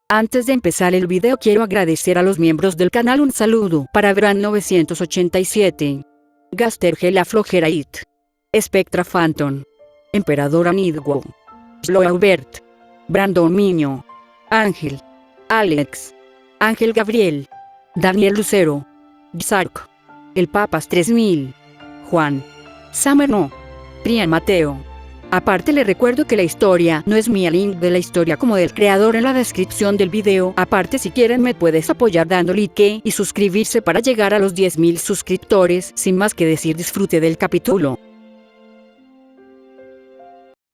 Antes de empezar el video quiero agradecer a los miembros del canal. Un saludo para Bran 987, Gasterge la Flojera It, Spectra Phantom, Emperador Anidwo, Sloaubert, Brandon Miño, Ángel, Alex, Ángel Gabriel, Daniel Lucero, Gisark, El Papas 3000, Juan, Summer No, Prian Mateo. Aparte le recuerdo que la historia no es mía, link de la historia como del creador en la descripción del video. Aparte si quieren me puedes apoyar dando like y suscribirse para llegar a los 10.000 suscriptores. Sin más que decir, disfrute del capítulo.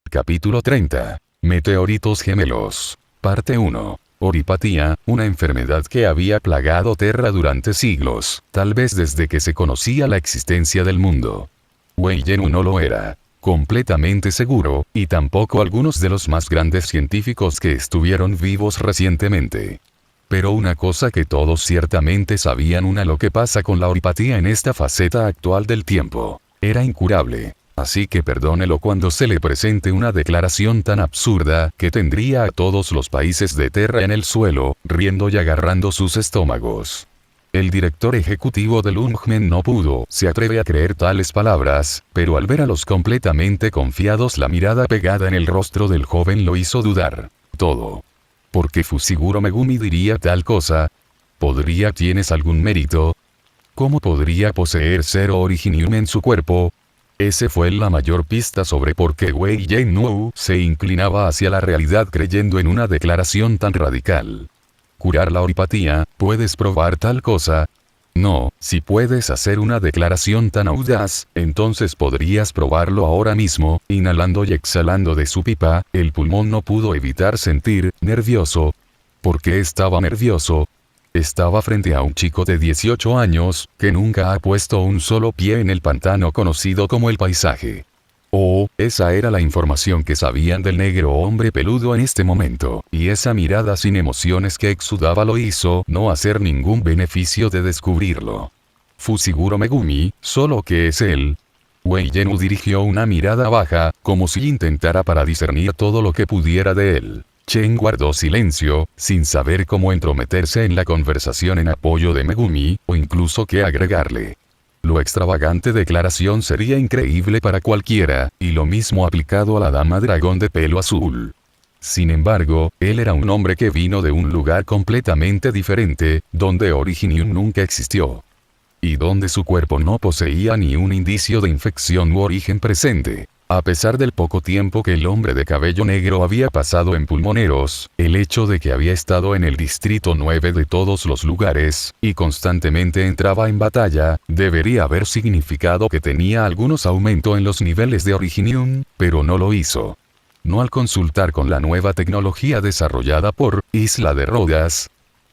Capítulo 30. Meteoritos gemelos. Parte 1. Oripatía, una enfermedad que había plagado Terra durante siglos, tal vez desde que se conocía la existencia del mundo. Wei Yenu no lo era completamente seguro, y tampoco algunos de los más grandes científicos que estuvieron vivos recientemente. Pero una cosa que todos ciertamente sabían, lo que pasa con la oripatía en esta faceta actual del tiempo. Era incurable. Así que perdónelo cuando se le presente una declaración tan absurda que tendría a todos los países de Terra en el suelo, riendo y agarrando sus estómagos. El director ejecutivo del Ungmen no se atreve a creer tales palabras, pero al ver a los completamente confiados, la mirada pegada en el rostro del joven lo hizo dudar. Todo. ¿Por qué Fushiguro Megumi diría tal cosa? ¿Tienes algún mérito? ¿Cómo podría poseer Zero Originium en su cuerpo? Ese fue la mayor pista sobre por qué Wei Yenu se inclinaba hacia la realidad creyendo en una declaración tan radical. ¿Curar la oripatía? ¿Puedes probar tal cosa? No, si puedes hacer una declaración tan audaz, entonces podrías probarlo ahora mismo. Inhalando y exhalando de su pipa, el pulmón no pudo evitar sentir nervioso. ¿Por qué estaba nervioso? Estaba frente a un chico de 18 años, que nunca ha puesto un solo pie en el pantano conocido como el paisaje. Oh, esa era la información que sabían del negro hombre peludo en este momento, y esa mirada sin emociones que exudaba lo hizo no hacer ningún beneficio de descubrirlo. Fushiguro Megumi, solo que es él. Wei Yenu dirigió una mirada baja, como si intentara para discernir todo lo que pudiera de él. Chen guardó silencio, sin saber cómo entrometerse en la conversación en apoyo de Megumi, o incluso qué agregarle. Lo extravagante declaración sería increíble para cualquiera, y lo mismo aplicado a la dama dragón de pelo azul. Sin embargo, él era un hombre que vino de un lugar completamente diferente, donde Originium nunca existió. Y donde su cuerpo no poseía ni un indicio de infección u origen presente. A pesar del poco tiempo que el hombre de cabello negro había pasado en Pulmoneros, el hecho de que había estado en el distrito 9 de todos los lugares, y constantemente entraba en batalla, debería haber significado que tenía algunos aumentos en los niveles de Originium, pero no lo hizo. No al consultar con la nueva tecnología desarrollada por Isla de Rodas.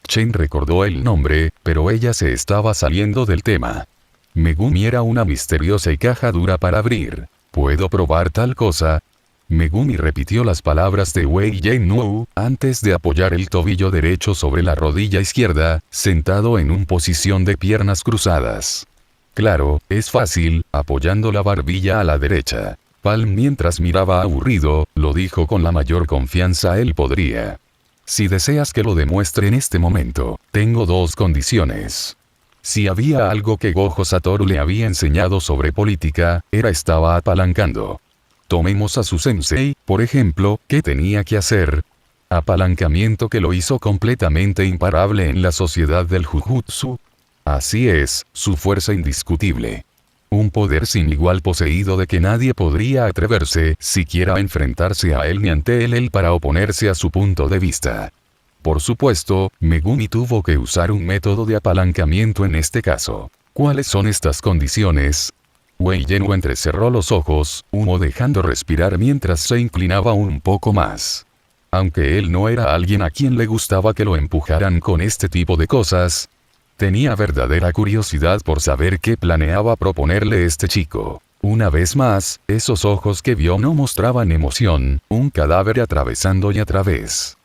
Chen recordó el nombre, pero ella se estaba saliendo del tema. Megumi era una misteriosa y caja dura para abrir. ¿Puedo probar tal cosa? Megumi repitió las palabras de Wei Yenu, antes de apoyar el tobillo derecho sobre la rodilla izquierda, sentado en una posición de piernas cruzadas. Claro, es fácil, apoyando la barbilla a la derecha. Palm, mientras miraba aburrido, lo dijo con la mayor confianza él podría. Si deseas que lo demuestre en este momento, tengo dos condiciones. Si había algo que Gojo Satoru le había enseñado sobre política, estaba apalancando. Tomemos a su sensei, por ejemplo, ¿qué tenía que hacer? Apalancamiento que lo hizo completamente imparable en la sociedad del Jujutsu. Así es, su fuerza indiscutible. Un poder sin igual poseído de que nadie podría atreverse siquiera a enfrentarse a él ni ante él para oponerse a su punto de vista. Por supuesto, Megumi tuvo que usar un método de apalancamiento en este caso. ¿Cuáles son estas condiciones? Wei Yenu entrecerró los ojos, dejando respirar mientras se inclinaba un poco más. Aunque él no era alguien a quien le gustaba que lo empujaran con este tipo de cosas, tenía verdadera curiosidad por saber qué planeaba proponerle este chico. Una vez más, esos ojos que vio no mostraban emoción, un cadáver atravesando y a través.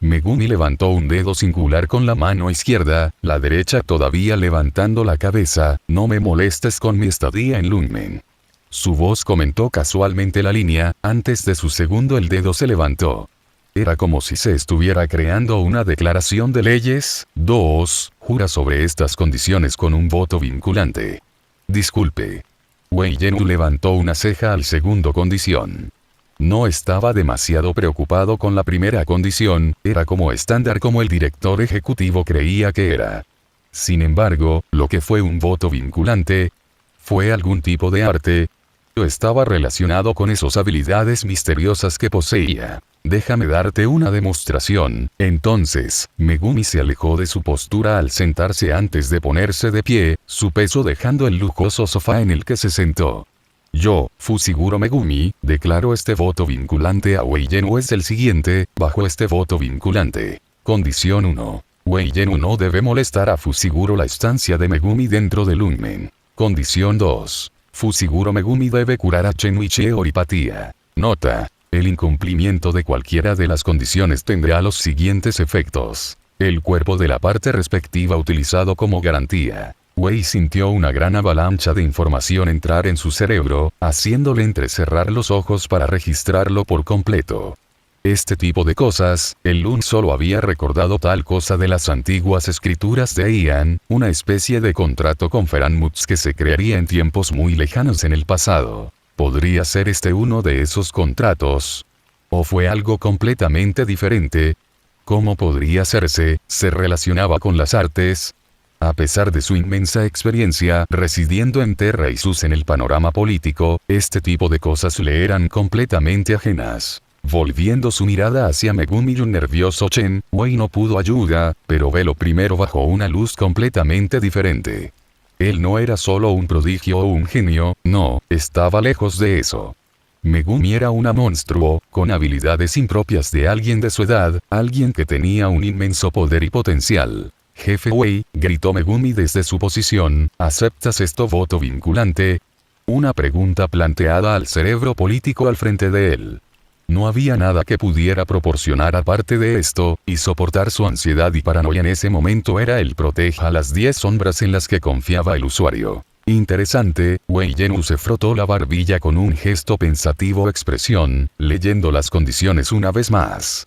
Megumi levantó un dedo singular con la mano izquierda, la derecha todavía levantando la cabeza. No me molestes con mi estadía en Lunmen. Su voz comentó casualmente la línea, antes de su segundo el dedo se levantó. Era como si se estuviera creando una declaración de leyes. 2. Jura sobre estas condiciones con un voto vinculante. Disculpe. Wei Yenu levantó una ceja al segundo condición. No estaba demasiado preocupado con la primera condición, era como estándar como el director ejecutivo creía que era. Sin embargo, lo que fue un voto vinculante, ¿fue algún tipo de arte? ¿O estaba relacionado con esas habilidades misteriosas que poseía? Déjame darte una demostración. Entonces, Megumi se alejó de su postura al sentarse antes de ponerse de pie, su peso dejando el lujoso sofá en el que se sentó. Yo, Fushiguro Megumi, declaro este voto vinculante a Wei Yenu es el siguiente, bajo este voto vinculante. Condición 1. Wei Yenu no debe molestar a Fushiguro la estancia de Megumi dentro del Unmen. Condición 2. Fushiguro Megumi debe curar a Chenichie Oripatía. Nota. El incumplimiento de cualquiera de las condiciones tendrá los siguientes efectos. El cuerpo de la parte respectiva utilizado como garantía. Wei sintió una gran avalancha de información entrar en su cerebro, haciéndole entrecerrar los ojos para registrarlo por completo. Este tipo de cosas, el Lun solo había recordado tal cosa de las antiguas escrituras de Ian, una especie de contrato con Feranmuts que se crearía en tiempos muy lejanos en el pasado. ¿Podría ser este uno de esos contratos? ¿O fue algo completamente diferente? ¿Cómo podría hacerse? ¿Se relacionaba con las artes? A pesar de su inmensa experiencia residiendo en Terra y Sus en el panorama político, este tipo de cosas le eran completamente ajenas. Volviendo su mirada hacia Megumi y un nervioso Chen, Wei no pudo ayuda, pero velo primero bajo una luz completamente diferente. Él no era solo un prodigio o un genio, no, estaba lejos de eso. Megumi era un monstruo, con habilidades impropias de alguien de su edad, alguien que tenía un inmenso poder y potencial. Jefe Wei, gritó Megumi desde su posición, ¿aceptas esto voto vinculante? Una pregunta planteada al cerebro político al frente de él. No había nada que pudiera proporcionar aparte de esto, y soportar su ansiedad y paranoia en ese momento era el proteja las 10 sombras en las que confiaba el usuario. Interesante, Wei Yenu se frotó la barbilla con un gesto pensativo expresión, leyendo las condiciones una vez más.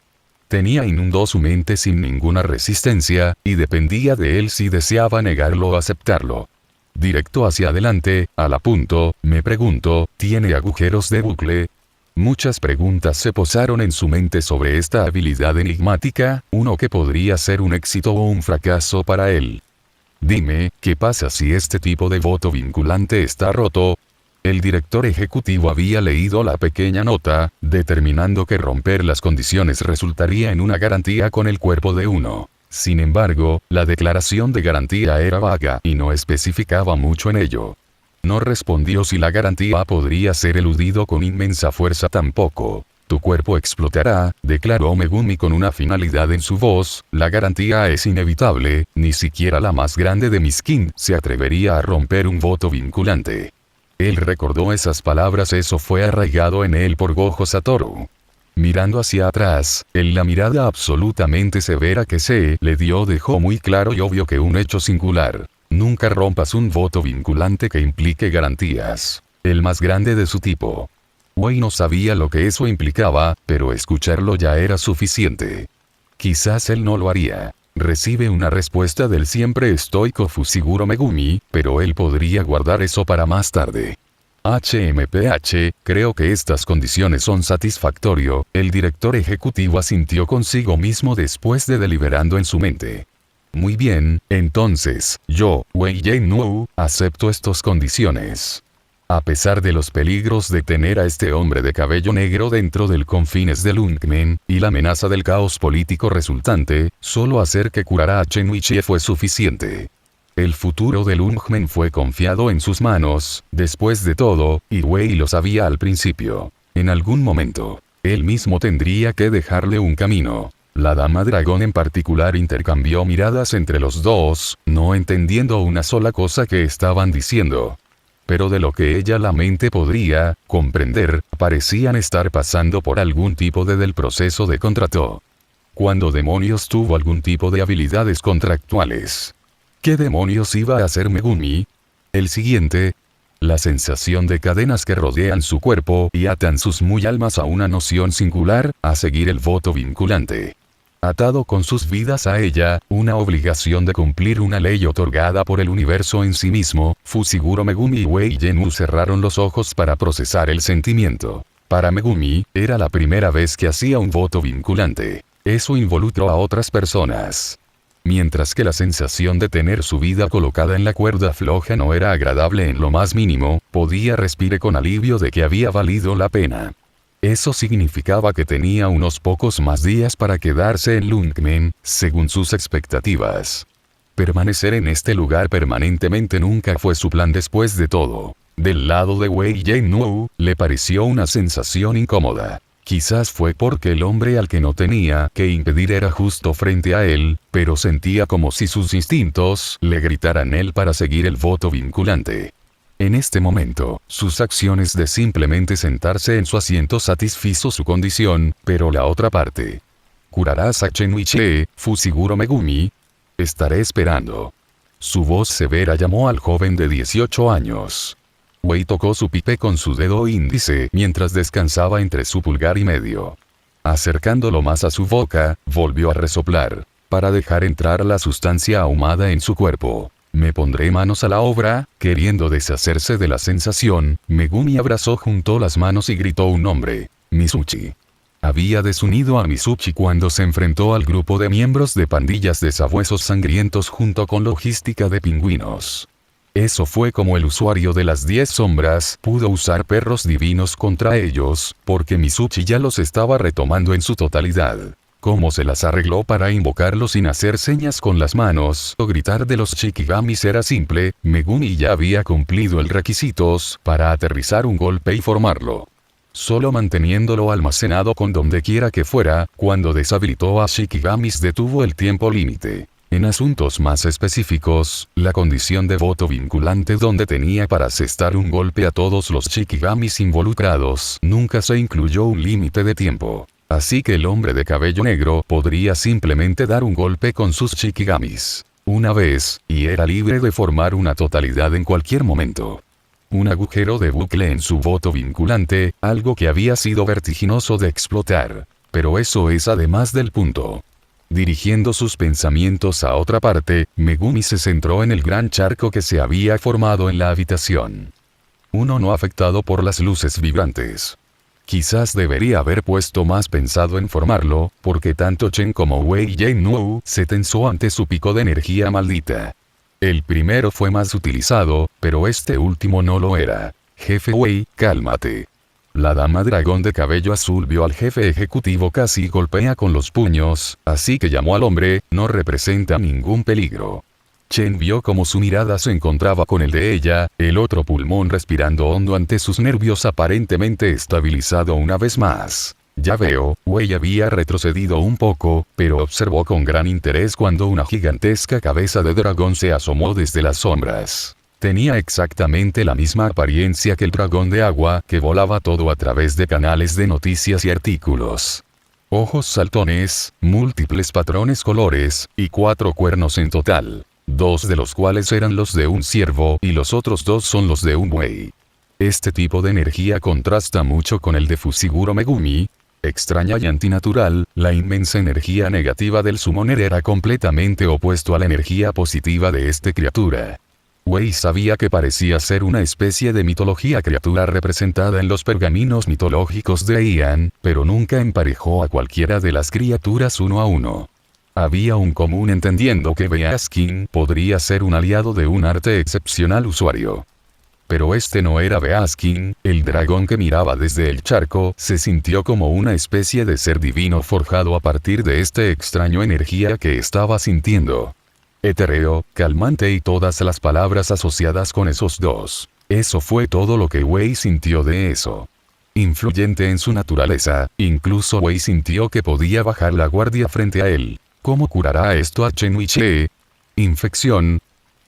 Inundó su mente sin ninguna resistencia, y dependía de él si deseaba negarlo o aceptarlo. Directo hacia adelante, a la punto, me pregunto, ¿tiene agujeros de bucle? Muchas preguntas se posaron en su mente sobre esta habilidad enigmática, uno que podría ser un éxito o un fracaso para él. Dime, ¿qué pasa si este tipo de voto vinculante está roto? El director ejecutivo había leído la pequeña nota, determinando que romper las condiciones resultaría en una garantía con el cuerpo de uno. Sin embargo, la declaración de garantía era vaga y no especificaba mucho en ello. No respondió si la garantía podría ser eludido con inmensa fuerza tampoco. Tu cuerpo explotará, declaró Megumi con una finalidad en su voz, la garantía es inevitable, ni siquiera la más grande de mis kin se atrevería a romper un voto vinculante. Él recordó esas palabras, eso fue arraigado en él por Gojo Satoru. Mirando hacia atrás, en la mirada absolutamente severa que se le dio dejó muy claro y obvio que un hecho singular. Nunca rompas un voto vinculante que implique garantías. El más grande de su tipo. Wei no sabía lo que eso implicaba, pero escucharlo ya era suficiente. Quizás él no lo haría. Recibe una respuesta del siempre estoico Fushiguro Megumi, pero él podría guardar eso para más tarde. HMPH, creo que estas condiciones son satisfactorio, el director ejecutivo asintió consigo mismo después de deliberando en su mente. Muy bien, entonces, yo, Wei Yenu, acepto estas condiciones. A pesar de los peligros de tener a este hombre de cabello negro dentro del confines del Unkmen, y la amenaza del caos político resultante, solo hacer que curara a Chenichie fue suficiente. El futuro del Unkmen fue confiado en sus manos, después de todo, y Wei lo sabía al principio. En algún momento, él mismo tendría que dejarle un camino. La dama dragón en particular intercambió miradas entre los dos, no entendiendo una sola cosa que estaban diciendo. Pero de lo que ella la mente podría comprender, parecían estar pasando por algún tipo del proceso de contrato. ¿Cuándo demonios tuvo algún tipo de habilidades contractuales? ¿Qué demonios iba a hacer Megumi? El siguiente. La sensación de cadenas que rodean su cuerpo y atan sus muy almas a una noción singular, a seguir el voto vinculante. Atado con sus vidas a ella, una obligación de cumplir una ley otorgada por el universo en sí mismo, Fushiguro Megumi y Wei Yenwu cerraron los ojos para procesar el sentimiento. Para Megumi, era la primera vez que hacía un voto vinculante. Eso involucró a otras personas. Mientras que la sensación de tener su vida colocada en la cuerda floja no era agradable en lo más mínimo, podía respirar con alivio de que había valido la pena. Eso significaba que tenía unos pocos más días para quedarse en Lungmen, según sus expectativas. Permanecer en este lugar permanentemente nunca fue su plan después de todo. Del lado de Wei Yenwu, le pareció una sensación incómoda. Quizás fue porque el hombre al que no tenía que impedir era justo frente a él, pero sentía como si sus instintos le gritaran él para seguir el voto vinculante. En este momento, sus acciones de simplemente sentarse en su asiento satisfizo su condición, pero la otra parte. ¿Curarás a Chenichi, Fushiguro Megumi? Estaré esperando. Su voz severa llamó al joven de 18 años. Wei tocó su pipe con su dedo índice mientras descansaba entre su pulgar y medio. Acercándolo más a su boca, volvió a resoplar, para dejar entrar la sustancia ahumada en su cuerpo. Me pondré manos a la obra, queriendo deshacerse de la sensación. Megumi abrazó junto las manos y gritó un nombre: Mitsuchi. Había desunido a Mitsuchi cuando se enfrentó al grupo de miembros de pandillas de sabuesos sangrientos junto con logística de pingüinos. Eso fue como el usuario de las 10 sombras pudo usar perros divinos contra ellos, porque Mitsuchi ya los estaba retomando en su totalidad. Cómo se las arregló para invocarlos sin hacer señas con las manos o gritar de los Shikigamis era simple. Megumi ya había cumplido el requisitos para aterrizar un golpe y formarlo. Solo manteniéndolo almacenado con donde quiera que fuera, cuando deshabilitó a Shikigamis detuvo el tiempo límite. En asuntos más específicos, la condición de voto vinculante donde tenía para asestar un golpe a todos los Shikigamis involucrados, nunca se incluyó un límite de tiempo. Así que el hombre de cabello negro podría simplemente dar un golpe con sus Shikigamis una vez, y era libre de formar una totalidad en cualquier momento. Un agujero de bucle en su voto vinculante, algo que había sido vertiginoso de explotar. Pero eso es además del punto. Dirigiendo sus pensamientos a otra parte, Megumi se centró en el gran charco que se había formado en la habitación. Uno no afectado por las luces vibrantes. Quizás debería haber puesto más pensado en formarlo, porque tanto Chen como Wei Yenwu se tensó ante su pico de energía maldita. El primero fue más utilizado, pero este último no lo era. Jefe Wei, cálmate. La dama dragón de cabello azul vio al jefe ejecutivo casi golpea con los puños, así que llamó al hombre: no representa ningún peligro. Chen vio como su mirada se encontraba con el de ella, el otro pulmón respirando hondo ante sus nervios aparentemente estabilizado una vez más. Ya veo, Wei había retrocedido un poco, pero observó con gran interés cuando una gigantesca cabeza de dragón se asomó desde las sombras. Tenía exactamente la misma apariencia que el dragón de agua que volaba todo a través de canales de noticias y artículos. Ojos saltones, múltiples patrones colores, y 4 cuernos en total. 2 de los cuales eran los de un ciervo y los otros 2 son los de un buey. Este tipo de energía contrasta mucho con el de Fushiguro Megumi. Extraña y antinatural, la inmensa energía negativa del summoner era completamente opuesto a la energía positiva de esta criatura. Wei sabía que parecía ser una especie de mitología criatura representada en los pergaminos mitológicos de Ian, pero nunca emparejó a cualquiera de las criaturas uno a uno. Había un común entendiendo que Beaskin podría ser un aliado de un arte excepcional usuario. Pero este no era Beaskin, el dragón que miraba desde el charco se sintió como una especie de ser divino forjado a partir de esta extraña energía que estaba sintiendo. Etéreo, calmante y todas las palabras asociadas con esos dos. Eso fue todo lo que Wei sintió de eso. Influyente en su naturaleza, incluso Wei sintió que podía bajar la guardia frente a él. ¿Cómo curará esto a Chenichi? Infección.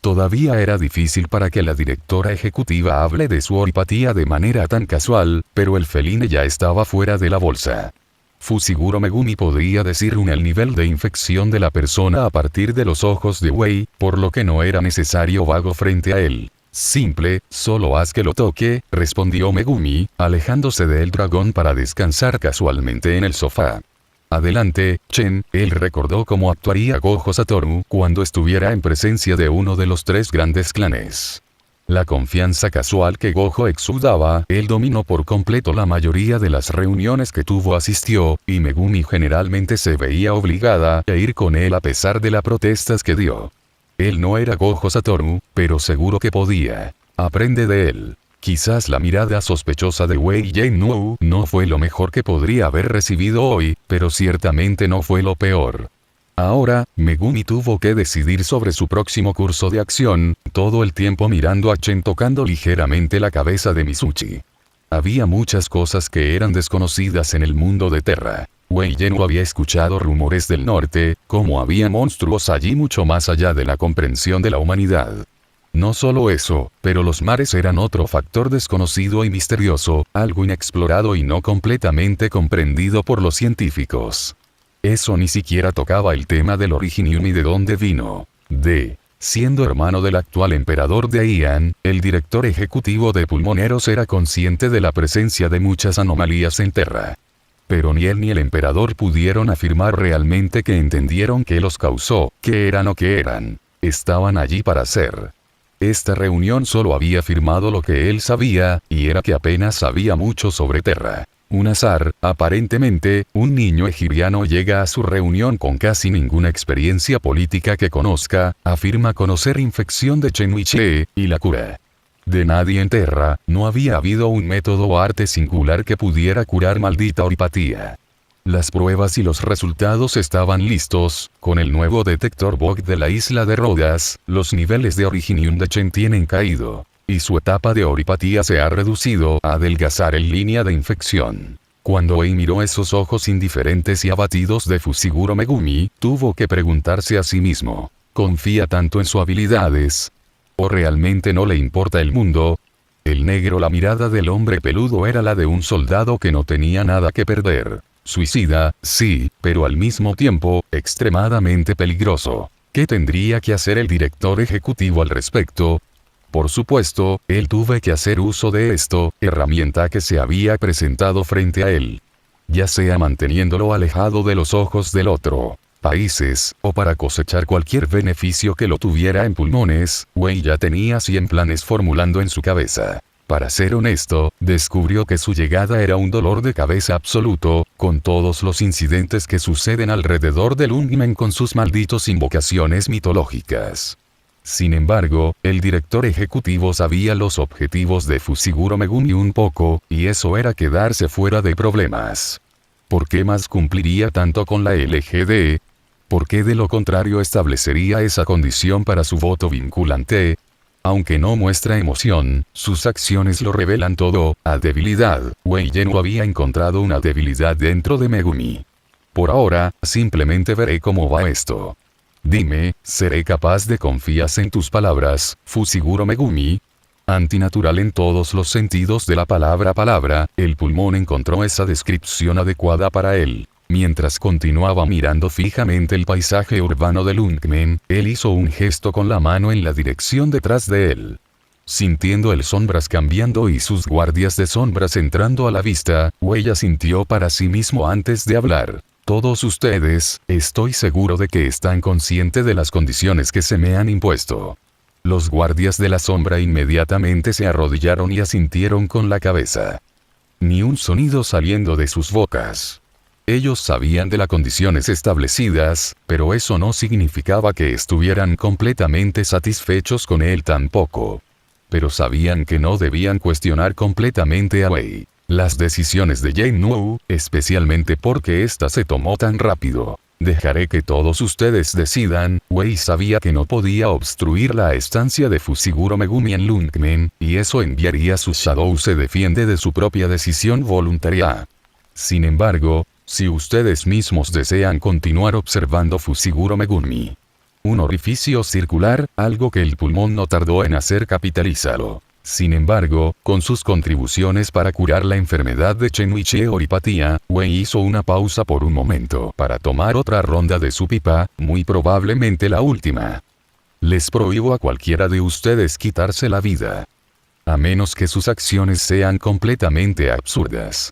Todavía era difícil para que la directora ejecutiva hable de su oripatía de manera tan casual, pero el feline ya estaba fuera de la bolsa. Fushiguro Megumi podría decir el nivel de infección de la persona a partir de los ojos de Wei, por lo que no era necesario vago frente a él. Simple, solo haz que lo toque, respondió Megumi, alejándose del dragón para descansar casualmente en el sofá. Adelante, Chen, él recordó cómo actuaría Gojo Satoru cuando estuviera en presencia de uno de los 3 grandes clanes. La confianza casual que Gojo exudaba, él dominó por completo la mayoría de las reuniones que asistió, y Megumi generalmente se veía obligada a ir con él a pesar de las protestas que dio. Él no era Gojo Satoru, pero seguro que podía. Aprende de él. Quizás la mirada sospechosa de Wei Yennou no fue lo mejor que podría haber recibido hoy, pero ciertamente no fue lo peor. Ahora, Megumi tuvo que decidir sobre su próximo curso de acción, todo el tiempo mirando a Chen tocando ligeramente la cabeza de Mizuchi. Había muchas cosas que eran desconocidas en el mundo de Terra. Wei Yennou había escuchado rumores del norte, como había monstruos allí mucho más allá de la comprensión de la humanidad. No solo eso, pero los mares eran otro factor desconocido y misterioso, algo inexplorado y no completamente comprendido por los científicos. Eso ni siquiera tocaba el tema del origen ni de dónde vino. Siendo hermano del actual emperador de Aian, el director ejecutivo de Pulmoneros era consciente de la presencia de muchas anomalías en Terra. Pero ni él ni el emperador pudieron afirmar realmente que entendieron qué los causó, qué eran o qué eran. Estaban allí para ser. Esta reunión solo había afirmado lo que él sabía, y era que apenas sabía mucho sobre Terra. Un azar, aparentemente, un niño egipciano llega a su reunión con casi ninguna experiencia política que conozca, afirma conocer infección de Chenwiche, y la cura. De nadie en Terra, no había habido un método o arte singular que pudiera curar maldita oripatía. Las pruebas y los resultados estaban listos, con el nuevo detector Vogue de la isla de Rodas, los niveles de Originium de Chen tienen caído, y su etapa de oripatía se ha reducido a adelgazar en línea de infección. Cuando Wei miró esos ojos indiferentes y abatidos de Fushiguro Megumi, tuvo que preguntarse a sí mismo, ¿confía tanto en sus habilidades? ¿O realmente no le importa el mundo? El negro, la mirada del hombre peludo era la de un soldado que no tenía nada que perder. Suicida, sí, pero al mismo tiempo, extremadamente peligroso. ¿Qué tendría que hacer el director ejecutivo al respecto? Por supuesto, él tuvo que hacer uso de esto, herramienta que se había presentado frente a él. Ya sea manteniéndolo alejado de los ojos del otro países, o para cosechar cualquier beneficio que lo tuviera en pulmones, Wei ya tenía 100 planes formulando en su cabeza. Para ser honesto, descubrió que su llegada era un dolor de cabeza absoluto, con todos los incidentes que suceden alrededor del Ungmen con sus malditos invocaciones mitológicas. Sin embargo, el director ejecutivo sabía los objetivos de Fushiguro Megumi un poco, y eso era quedarse fuera de problemas. ¿Por qué más cumpliría tanto con la LGD? ¿Por qué de lo contrario establecería esa condición para su voto vinculante? Aunque no muestra emoción, sus acciones lo revelan todo. A debilidad, Wei Yennou había encontrado una debilidad dentro de Megumi. Por ahora, simplemente veré cómo va esto. Dime, ¿seré capaz de confiar en tus palabras, Fushiguro Megumi? Antinatural en todos los sentidos de la palabra, el pulmón encontró esa descripción adecuada para él. Mientras continuaba mirando fijamente el paisaje urbano de Ungmen, él hizo un gesto con la mano en la dirección detrás de él. Sintiendo el sombras cambiando y sus guardias de sombras entrando a la vista, Wei sintió para sí mismo antes de hablar. Todos ustedes, estoy seguro de que están conscientes de las condiciones que se me han impuesto. Los guardias de la sombra inmediatamente se arrodillaron y asintieron con la cabeza. Ni un sonido saliendo de sus bocas. Ellos sabían de las condiciones establecidas, pero eso no significaba que estuvieran completamente satisfechos con él tampoco. Pero sabían que no debían cuestionar completamente a Wei. Las decisiones de Yennou, especialmente porque ésta se tomó tan rápido. Dejaré que todos ustedes decidan. Wei sabía que no podía obstruir la estancia de Fushiguro Megumi en Ungmen, y eso enviaría su Shadow se defiende de su propia decisión voluntaria. Sin embargo, si ustedes mismos desean continuar observando Fushiguro Megumi. Un orificio circular, algo que el pulmón no tardó en hacer, capitalízalo. Sin embargo, con sus contribuciones para curar la enfermedad de Chenwiche oripatía, Wei hizo una pausa por un momento para tomar otra ronda de su pipa, muy probablemente la última. Les prohíbo a cualquiera de ustedes quitarse la vida. A menos que sus acciones sean completamente absurdas.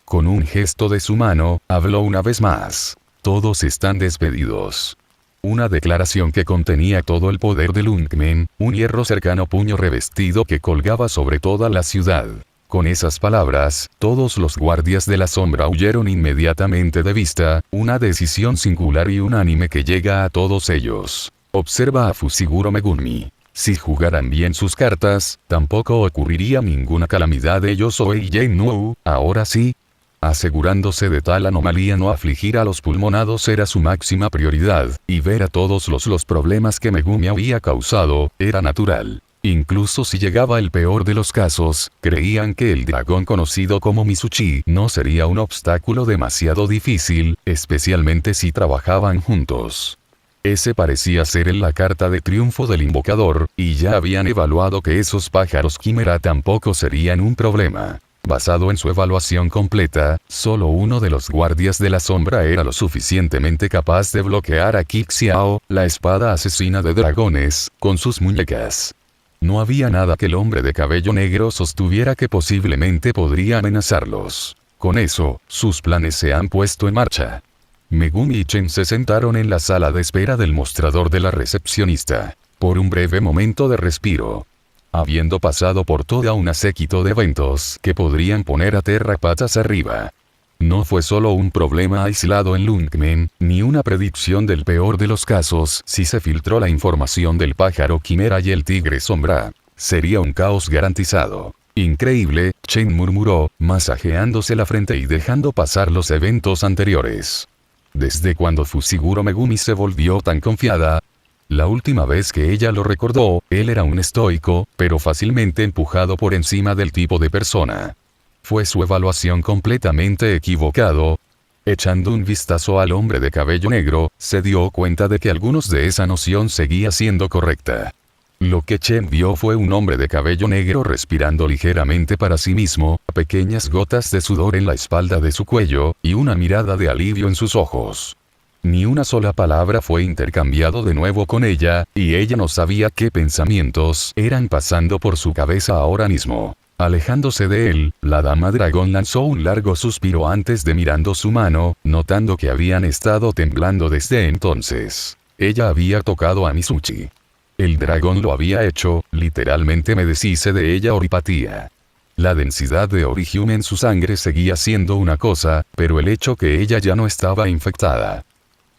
Con un gesto de su mano, habló una vez más. Todos están despedidos. Una declaración que contenía todo el poder de Lungmen, un hierro cercano puño revestido que colgaba sobre toda la ciudad. Con esas palabras, todos los guardias de la sombra huyeron inmediatamente de vista, una decisión singular y unánime que llega a todos ellos. Observa a Fushiguro Megumi. Si jugaran bien sus cartas, tampoco ocurriría ninguna calamidad de Yosoi Yennou, ahora sí. Asegurándose de tal anomalía no afligir a los pulmonados era su máxima prioridad, y ver a todos los problemas que Megumi había causado, era natural. Incluso si llegaba el peor de los casos, creían que el dragón conocido como Mitsuchi no sería un obstáculo demasiado difícil, especialmente si trabajaban juntos. Ese parecía ser la carta de triunfo del invocador, y ya habían evaluado que esos pájaros quimera tampoco serían un problema. Basado en su evaluación completa, solo uno de los guardias de la sombra era lo suficientemente capaz de bloquear a Kixiao, la espada asesina de dragones, con sus muñecas. No había nada que el hombre de cabello negro sostuviera que posiblemente podría amenazarlos. Con eso, sus planes se han puesto en marcha. Megumi y Chen se sentaron en la sala de espera del mostrador de la recepcionista. Por un breve momento de respiro. Habiendo pasado por toda una séquito de eventos que podrían poner a Terra patas arriba. No fue solo un problema aislado en Lungmen, ni una predicción del peor de los casos si se filtró la información del pájaro quimera y el tigre sombra. Sería un caos garantizado. Increíble, Chen murmuró, masajeándose la frente y dejando pasar los eventos anteriores. ¿Desde cuando Fushiguro Megumi se volvió tan confiada? La última vez que ella lo recordó, él era un estoico, pero fácilmente empujado por encima del tipo de persona. Fue su evaluación completamente equivocado. Echando un vistazo al hombre de cabello negro, se dio cuenta de que algunos de esa noción seguía siendo correcta. Lo que Chen vio fue un hombre de cabello negro respirando ligeramente para sí mismo, pequeñas gotas de sudor en la espalda de su cuello, y una mirada de alivio en sus ojos. Ni una sola palabra fue intercambiado de nuevo con ella, y ella no sabía qué pensamientos eran pasando por su cabeza ahora mismo. Alejándose de él, la dama dragón lanzó un largo suspiro antes de mirando su mano, notando que habían estado temblando desde entonces. Ella había tocado a Mitsuchi. El dragón lo había hecho, literalmente me deshice de ella Oripatía. La densidad de Origium en su sangre seguía siendo una cosa, pero el hecho que ella ya no estaba infectada.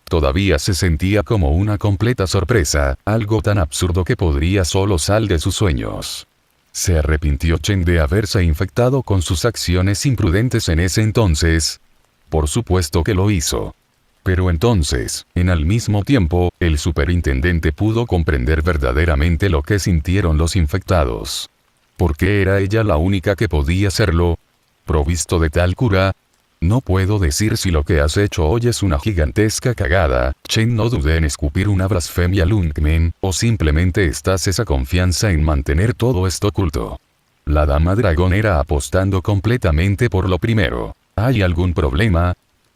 Todavía se sentía como una completa sorpresa, algo tan absurdo que podría solo salir de sus sueños. ¿Se arrepintió Chen de haberse infectado con sus acciones imprudentes en ese entonces? Por supuesto que lo hizo. Pero entonces, al mismo tiempo, el superintendente pudo comprender verdaderamente lo que sintieron los infectados. ¿Por qué era ella la única que podía hacerlo? ¿Provisto de tal cura? No puedo decir si lo que has hecho hoy es una gigantesca cagada, Chen no dudé en escupir una blasfemia Lungmen, o simplemente estás esa confianza en mantener todo esto oculto. La dama dragón era apostando completamente por lo primero. ¿Hay algún problema?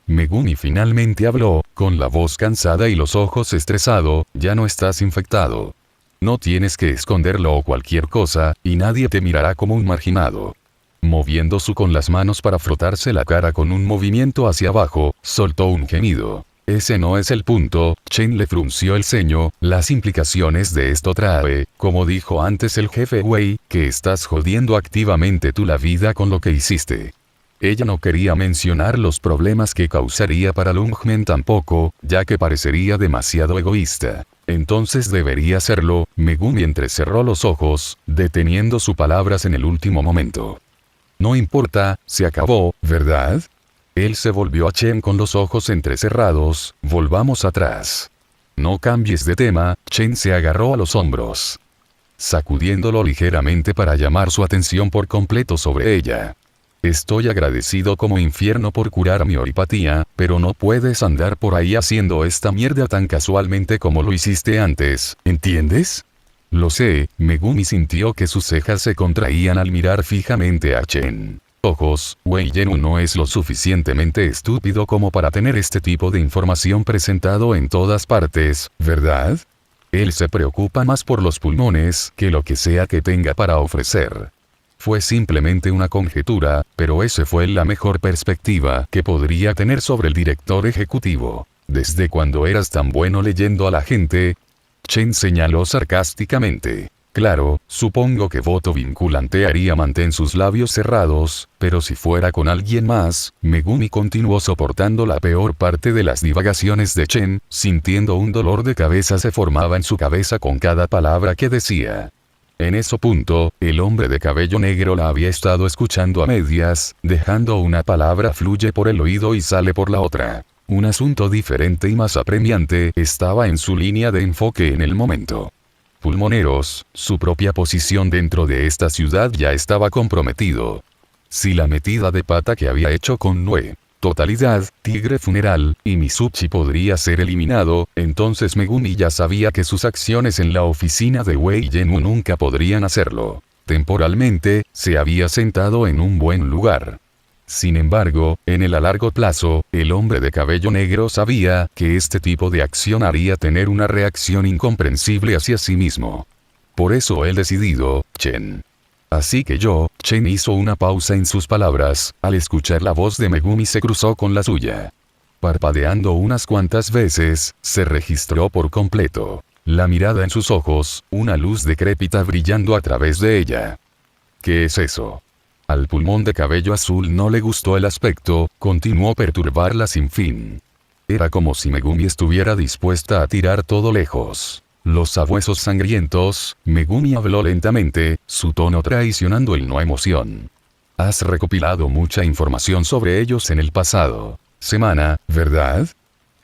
Megumi finalmente habló, con la voz cansada y los ojos estresado, ya no estás infectado. No tienes que esconderlo o cualquier cosa, y nadie te mirará como un marginado. Moviendo con las manos para frotarse la cara con un movimiento hacia abajo, soltó un gemido. Ese no es el punto, Chen le frunció el ceño, las implicaciones de esto trae, como dijo antes el jefe Wei, que estás jodiendo activamente tú la vida con lo que hiciste. Ella no quería mencionar los problemas que causaría para Lungmen tampoco, ya que parecería demasiado egoísta. Entonces debería hacerlo, Megumi entrecerró los ojos, deteniendo sus palabras en el último momento. No importa, se acabó, ¿verdad? Él se volvió a Chen con los ojos entrecerrados, volvamos atrás. No cambies de tema, Chen se agarró a los hombros. Sacudiéndolo ligeramente para llamar su atención por completo sobre ella. Estoy agradecido como infierno por curar mi oripatía, pero no puedes andar por ahí haciendo esta mierda tan casualmente como lo hiciste antes, ¿entiendes? Lo sé, Megumi sintió que sus cejas se contraían al mirar fijamente a Chen. Ojos, Wei Yenu no es lo suficientemente estúpido como para tener este tipo de información presentado en todas partes, ¿verdad? Él se preocupa más por los pulmones que lo que sea que tenga para ofrecer. Fue simplemente una conjetura, pero esa fue la mejor perspectiva que podría tener sobre el director ejecutivo. ¿Desde cuándo eras tan bueno leyendo a la gente? Chen señaló sarcásticamente. Claro, supongo que voto vinculante haría mantén sus labios cerrados, pero si fuera con alguien más, Megumi continuó soportando la peor parte de las divagaciones de Chen, sintiendo un dolor de cabeza se formaba en su cabeza con cada palabra que decía. En ese punto, el hombre de cabello negro la había estado escuchando a medias, dejando una palabra fluye por el oído y sale por la otra. Un asunto diferente y más apremiante estaba en su línea de enfoque en el momento. Pulmoneros, su propia posición dentro de esta ciudad ya estaba comprometido. Si la metida de pata que había hecho con Nue, Totalidad, Tigre Funeral, y Mitsuchi podría ser eliminado, entonces Megumi ya sabía que sus acciones en la oficina de Wei Yenmu nunca podrían hacerlo. Temporalmente, se había sentado en un buen lugar. Sin embargo, en el a largo plazo, el hombre de cabello negro sabía que este tipo de acción haría tener una reacción incomprensible hacia sí mismo. Por eso él decidido, Chen. Así que Chen hizo una pausa en sus palabras, al escuchar la voz de Megumi se cruzó con la suya. Parpadeando unas cuantas veces, se registró por completo. La mirada en sus ojos, una luz decrépita brillando a través de ella. ¿Qué es eso? Al pulmón de cabello azul no le gustó el aspecto, continuó perturbarla sin fin. Era como si Megumi estuviera dispuesta a tirar todo lejos. Los sabuesos sangrientos, Megumi habló lentamente, su tono traicionando el no emoción. Has recopilado mucha información sobre ellos en el pasado. Semana, ¿verdad?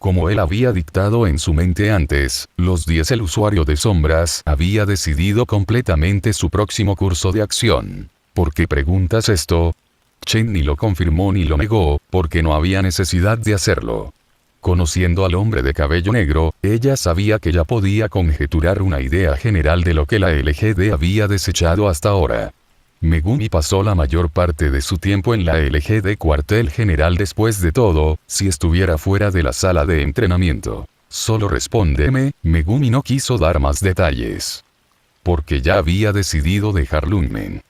Como él había dictado en su mente antes, los 10 el usuario de sombras había decidido completamente su próximo curso de acción. ¿Por qué preguntas esto? Chen ni lo confirmó ni lo negó, porque no había necesidad de hacerlo. Conociendo al hombre de cabello negro, ella sabía que ya podía conjeturar una idea general de lo que la LGD había desechado hasta ahora. Megumi pasó la mayor parte de su tiempo en la LGD cuartel general después de todo, si estuviera fuera de la sala de entrenamiento. Solo respóndeme, Megumi no quiso dar más detalles. Porque ya había decidido dejar Lungmen.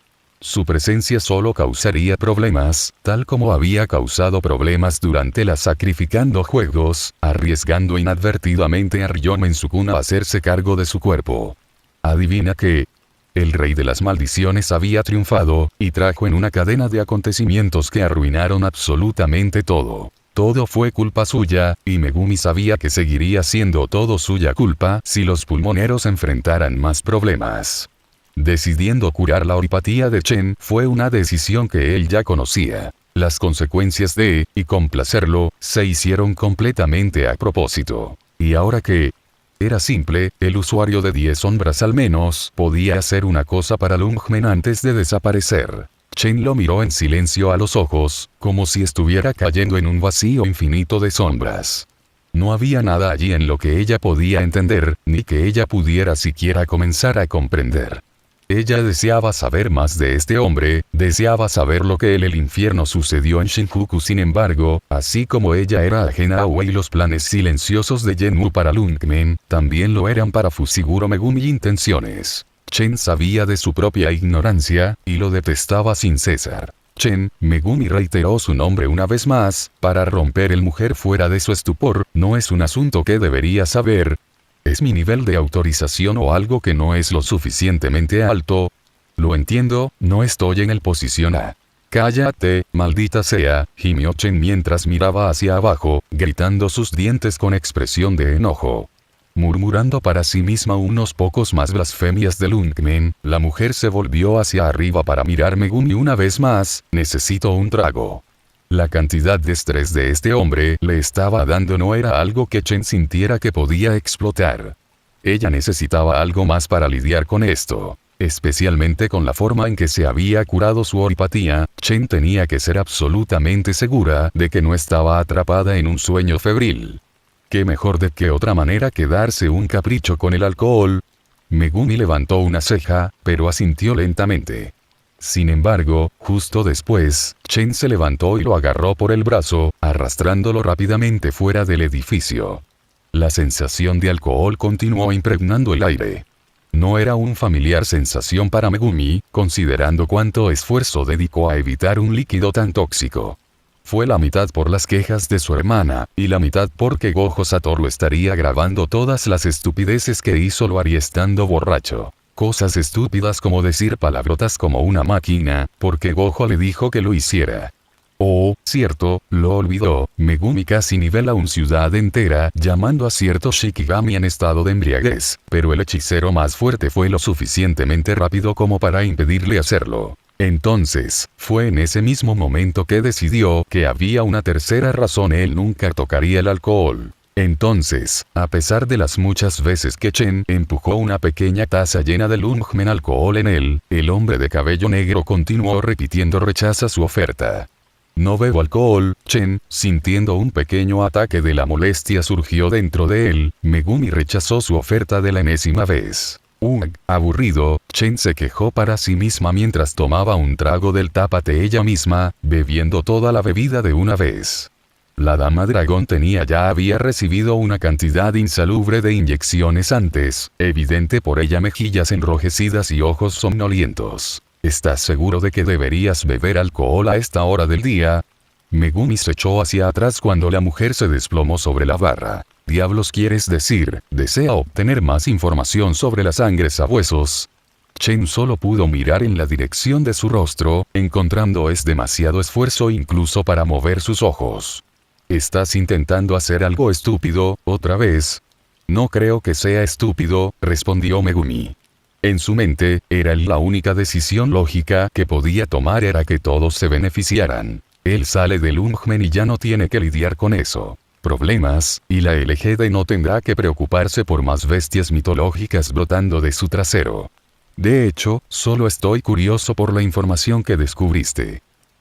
Su presencia solo causaría problemas, tal como había causado problemas durante la sacrificando juegos, arriesgando inadvertidamente a Ryomen Sukuna a hacerse cargo de su cuerpo. ¿Adivina qué? El rey de las maldiciones había triunfado, y trajo en una cadena de acontecimientos que arruinaron absolutamente todo. Todo fue culpa suya, y Megumi sabía que seguiría siendo todo suya culpa si los pulmoneros enfrentaran más problemas. Decidiendo curar la oripatía de Chen fue una decisión que él ya conocía. Las consecuencias y complacerlo, se hicieron completamente a propósito. ¿Y ahora qué? Era simple, el usuario de 10 sombras al menos podía hacer una cosa para Lungmen antes de desaparecer. Chen lo miró en silencio a los ojos, como si estuviera cayendo en un vacío infinito de sombras. No había nada allí en lo que ella podía entender, ni que ella pudiera siquiera comenzar a comprender. Ella deseaba saber más de este hombre, deseaba saber lo que en el infierno sucedió en Shinjuku. Sin embargo, así como ella era ajena a Wei, los planes silenciosos de Yenmu para Lungmen, también lo eran para Fushiguro Megumi. Intenciones. Chen sabía de su propia ignorancia, y lo detestaba sin cesar. Chen, Megumi reiteró su nombre una vez más, para romper el mujer fuera de su estupor, no es un asunto que debería saber. ¿Es mi nivel de autorización o algo que no es lo suficientemente alto? Lo entiendo, no estoy en el posición A. Cállate, maldita sea, gimió Chen mientras miraba hacia abajo, gritando sus dientes con expresión de enojo. Murmurando para sí misma unos pocos más blasfemias de Lungmen, la mujer se volvió hacia arriba para mirar Megumi una vez más. Necesito un trago. La cantidad de estrés de este hombre le estaba dando no era algo que Chen sintiera que podía explotar. Ella necesitaba algo más para lidiar con esto. Especialmente con la forma en que se había curado su oripatía, Chen tenía que ser absolutamente segura de que no estaba atrapada en un sueño febril. ¿Qué mejor de qué otra manera que darse un capricho con el alcohol? Megumi levantó una ceja, pero asintió lentamente. Sin embargo, justo después, Chen se levantó y lo agarró por el brazo, arrastrándolo rápidamente fuera del edificio. La sensación de alcohol continuó impregnando el aire. No era una familiar sensación para Megumi, considerando cuánto esfuerzo dedicó a evitar un líquido tan tóxico. Fue la mitad por las quejas de su hermana, y la mitad porque Gojo Satoru estaría grabando todas las estupideces que hizo Loari estando borracho. Cosas estúpidas como decir palabrotas como una máquina, porque Gojo le dijo que lo hiciera. Oh, cierto, lo olvidó, Megumi casi nivela una ciudad entera llamando a cierto Shikigami en estado de embriaguez, pero el hechicero más fuerte fue lo suficientemente rápido como para impedirle hacerlo. Entonces, fue en ese mismo momento que decidió que había una tercera razón: él nunca tocaría el alcohol. Entonces, a pesar de las muchas veces que Chen empujó una pequeña taza llena de lungen alcohol en él, el hombre de cabello negro continuó repitiendo rechaza su oferta. No bebo alcohol, Chen, sintiendo un pequeño ataque de la molestia surgió dentro de él. Megumi rechazó su oferta de la enésima vez. Aburrido, Chen se quejó para sí misma mientras tomaba un trago del tápate ella misma, bebiendo toda la bebida de una vez. La dama dragón había recibido una cantidad insalubre de inyecciones antes, evidente por ella mejillas enrojecidas y ojos somnolientos. ¿Estás seguro de que deberías beber alcohol a esta hora del día? Megumi se echó hacia atrás cuando la mujer se desplomó sobre la barra. ¿Diablos quieres decir? ¿Desea obtener más información sobre la sangre sabuesos? Chen solo pudo mirar en la dirección de su rostro, encontrando es demasiado esfuerzo incluso para mover sus ojos. ¿Estás intentando hacer algo estúpido, otra vez? No creo que sea estúpido, respondió Megumi. En su mente, la única decisión lógica que podía tomar era que todos se beneficiaran. Él sale del Lungen y ya no tiene que lidiar con eso. Problemas, y la LGD no tendrá que preocuparse por más bestias mitológicas brotando de su trasero. De hecho, solo estoy curioso por la información que descubriste.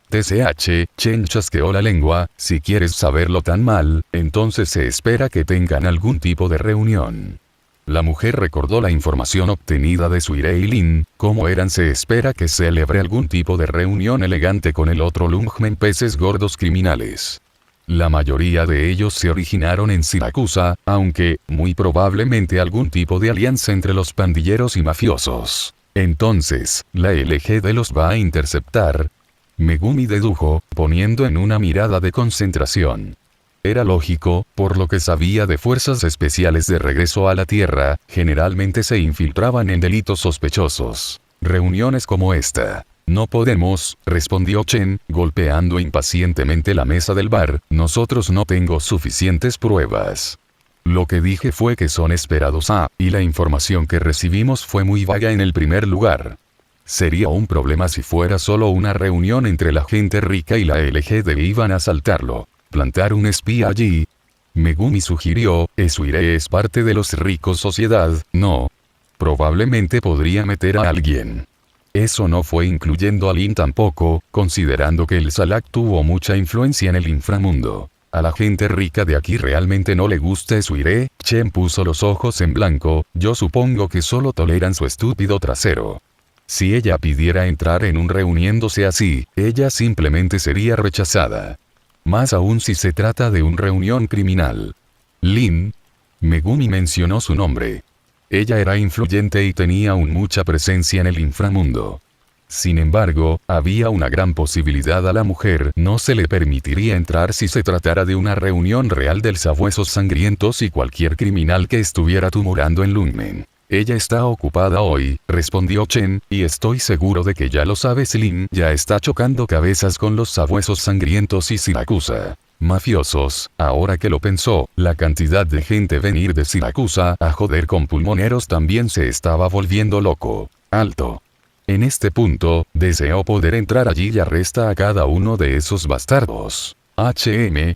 TCH, Chen chasqueó la lengua, si quieres saberlo tan mal, entonces se espera que tengan algún tipo de reunión. La mujer recordó la información obtenida de Suire y Lin, como se espera que celebre algún tipo de reunión elegante con el otro Lungen peces gordos criminales. La mayoría de ellos se originaron en Siracusa, aunque, muy probablemente algún tipo de alianza entre los pandilleros y mafiosos. Entonces, la LGD los va a interceptar. Megumi dedujo, poniendo en una mirada de concentración. Era lógico, por lo que sabía de fuerzas especiales de regreso a la Tierra, generalmente se infiltraban en delitos sospechosos. Reuniones como esta. No podemos, respondió Chen, golpeando impacientemente la mesa del bar, nosotros no tengo suficientes pruebas. Lo que dije fue que son esperados y la información que recibimos fue muy vaga en el primer lugar. Sería un problema si fuera solo una reunión entre la gente rica y la LGD iban a asaltarlo. ¿Plantar un espía allí? Megumi sugirió, Suire es parte de los ricos sociedad, ¿no? Probablemente podría meter a alguien. Eso no fue incluyendo a Lin tampoco, considerando que el Salak tuvo mucha influencia en el inframundo. A la gente rica de aquí realmente no le gusta Suire. Chen puso los ojos en blanco, yo supongo que solo toleran su estúpido trasero. Si ella pidiera entrar en un reuniéndose así, ella simplemente sería rechazada. Más aún si se trata de una reunión criminal. Lin. Megumi mencionó su nombre. Ella era influyente y tenía mucha presencia en el inframundo. Sin embargo, había una gran posibilidad a la mujer no se le permitiría entrar si se tratara de una reunión real del Sabuesos Sangrientos y cualquier criminal que estuviera tumorando en Lungen. Ella está ocupada hoy, respondió Chen, y estoy seguro de que ya lo sabes. Lin ya está chocando cabezas con los Sabuesos Sangrientos y Siracusa. Mafiosos, ahora que lo pensó, la cantidad de gente venir de Siracusa a joder con pulmoneros también se estaba volviendo loco. Alto. En este punto, deseó poder entrar allí y arresta a cada uno de esos bastardos.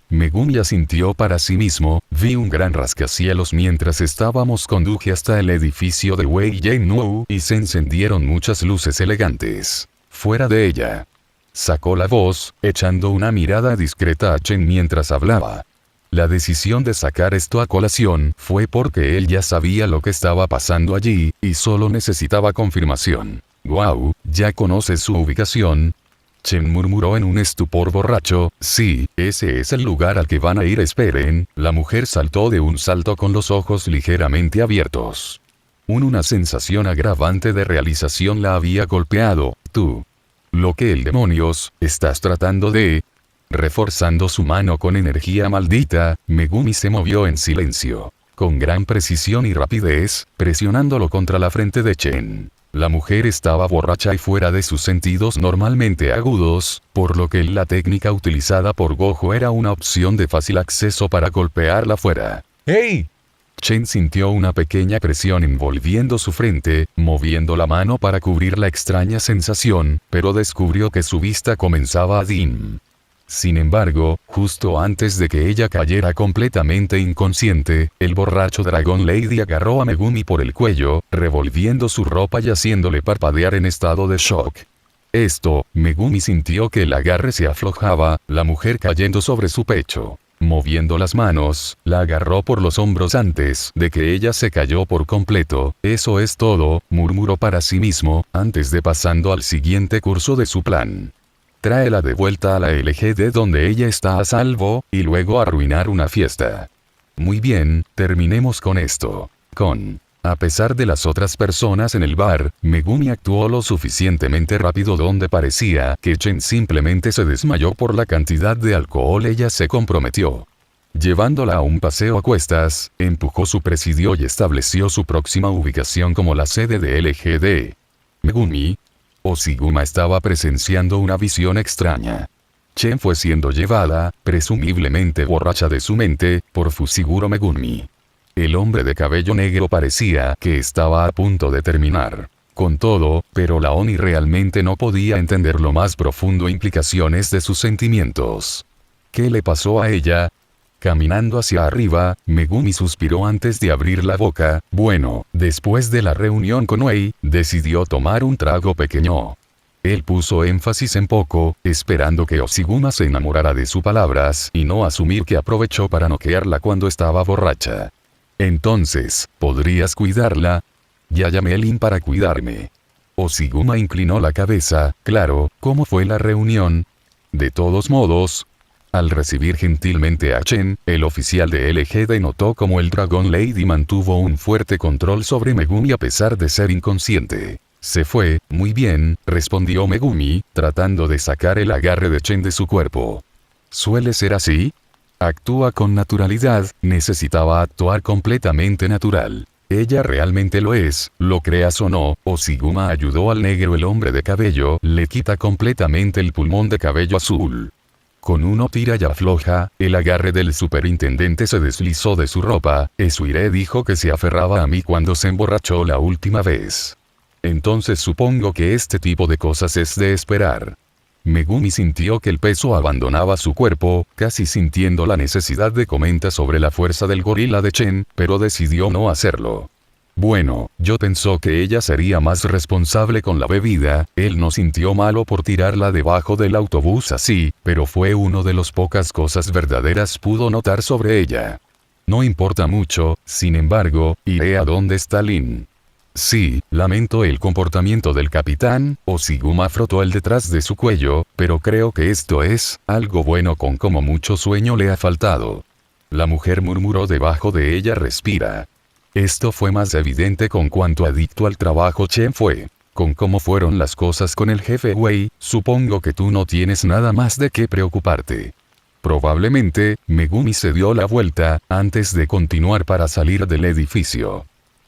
Megumi asintió para sí mismo, vi un gran rascacielos mientras estábamos conduje hasta el edificio de Wei Yennu y se encendieron muchas luces elegantes. Fuera de ella. Sacó la voz, echando una mirada discreta a Chen mientras hablaba. La decisión de sacar esto a colación fue porque él ya sabía lo que estaba pasando allí, y solo necesitaba confirmación. Wow, ¿ya conoces su ubicación? Chen murmuró en un estupor borracho, sí, ese es el lugar al que van a ir. Esperen. La mujer saltó de un salto con los ojos ligeramente abiertos. Una sensación agravante de realización la había golpeado. Tú. Lo que el demonios, estás tratando de... Reforzando su mano con energía maldita, Megumi se movió en silencio. Con gran precisión y rapidez, presionándolo contra la frente de Chen. La mujer estaba borracha y fuera de sus sentidos normalmente agudos, por lo que la técnica utilizada por Gojo era una opción de fácil acceso para golpearla fuera. ¡Hey! Chen sintió una pequeña presión envolviendo su frente, moviendo la mano para cubrir la extraña sensación, pero descubrió que su vista comenzaba a dim. Sin embargo, justo antes de que ella cayera completamente inconsciente, el borracho Dragon Lady agarró a Megumi por el cuello, revolviendo su ropa y haciéndole parpadear en estado de shock. Megumi sintió que el agarre se aflojaba, la mujer cayendo sobre su pecho. Moviendo las manos, la agarró por los hombros antes de que ella se cayó por completo. Eso es todo, murmuró para sí mismo, antes de pasando al siguiente curso de su plan. Tráela de vuelta a la LGD donde ella está a salvo, y luego arruinar una fiesta. Muy bien, terminemos con esto. A pesar de las otras personas en el bar, Megumi actuó lo suficientemente rápido donde parecía que Chen simplemente se desmayó por la cantidad de alcohol. Ella se comprometió. Llevándola a un paseo a cuestas, empujó su presidio y estableció su próxima ubicación como la sede de LGD. Megumi. Oshiguma estaba presenciando una visión extraña. Chen fue siendo llevada, presumiblemente borracha de su mente, por Fushiguro Megumi. El hombre de cabello negro parecía que estaba a punto de terminar con todo, pero la Oni realmente no podía entender lo más profundo implicaciones de sus sentimientos. ¿Qué le pasó a ella? Caminando hacia arriba, Megumi suspiró antes de abrir la boca. Bueno, después de la reunión con Wei, decidió tomar un trago pequeño. Él puso énfasis en poco, esperando que Oshiguma se enamorara de sus palabras y no asumir que aprovechó para noquearla cuando estaba borracha. Entonces, ¿podrías cuidarla? Ya llamé a Lin para cuidarme. Oshiguma inclinó la cabeza. Claro, ¿cómo fue la reunión? De todos modos, al recibir gentilmente a Chen, el oficial de LGD notó como el Dragon Lady mantuvo un fuerte control sobre Megumi a pesar de ser inconsciente. Se fue, muy bien, respondió Megumi, tratando de sacar el agarre de Chen de su cuerpo. ¿Suele ser así? Actúa con naturalidad, necesitaba actuar completamente natural. Ella realmente lo es, lo creas o no. Oshiguma ayudó al negro. El hombre de cabello le quita completamente el pulmón de cabello azul. Con uno tira y afloja, el agarre del superintendente se deslizó de su ropa. Esuire dijo que se aferraba a mí cuando se emborrachó la última vez. Entonces supongo que este tipo de cosas es de esperar. Megumi sintió que el peso abandonaba su cuerpo, casi sintiendo la necesidad de comentar sobre la fuerza del gorila de Chen, pero decidió no hacerlo. Bueno, yo pensó que ella sería más responsable con la bebida. Él no sintió malo por tirarla debajo del autobús así, pero fue uno de los pocas cosas verdaderas pudo notar sobre ella. No importa mucho, sin embargo, iré a donde está Lin. Sí, lamento el comportamiento del capitán. Oshiguma frotó el detrás de su cuello, pero creo que esto es algo bueno con como mucho sueño le ha faltado. La mujer murmuró debajo de ella. Respira. Esto fue más evidente con cuanto adicto al trabajo Chen fue. Con cómo fueron las cosas con el jefe Wei, supongo que tú no tienes nada más de qué preocuparte. Probablemente, Megumi se dio la vuelta, antes de continuar para salir del edificio.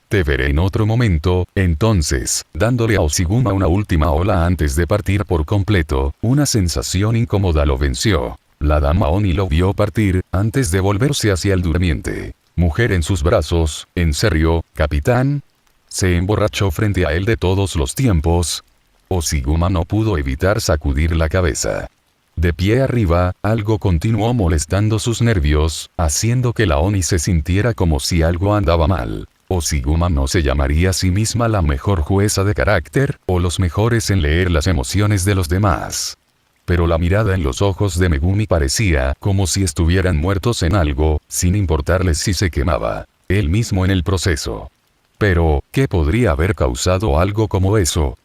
Te veré en otro momento. Entonces, dándole a Oshiguma una última ola antes de partir por completo, una sensación incómoda lo venció. La dama Oni lo vio partir, antes de volverse hacia el durmiente. Mujer en sus brazos. ¿En serio, capitán? Se emborrachó frente a él de todos los tiempos. Oshiguma no pudo evitar sacudir la cabeza. De pie arriba, algo continuó molestando sus nervios, haciendo que la Oni se sintiera como si algo andaba mal. Oshiguma no se llamaría a sí misma la mejor jueza de carácter, o los mejores en leer las emociones de los demás. Pero la mirada en los ojos de Megumi parecía como si estuvieran muertos en algo, sin importarles si se quemaba él mismo en el proceso. Pero, ¿qué podría haber causado algo como eso?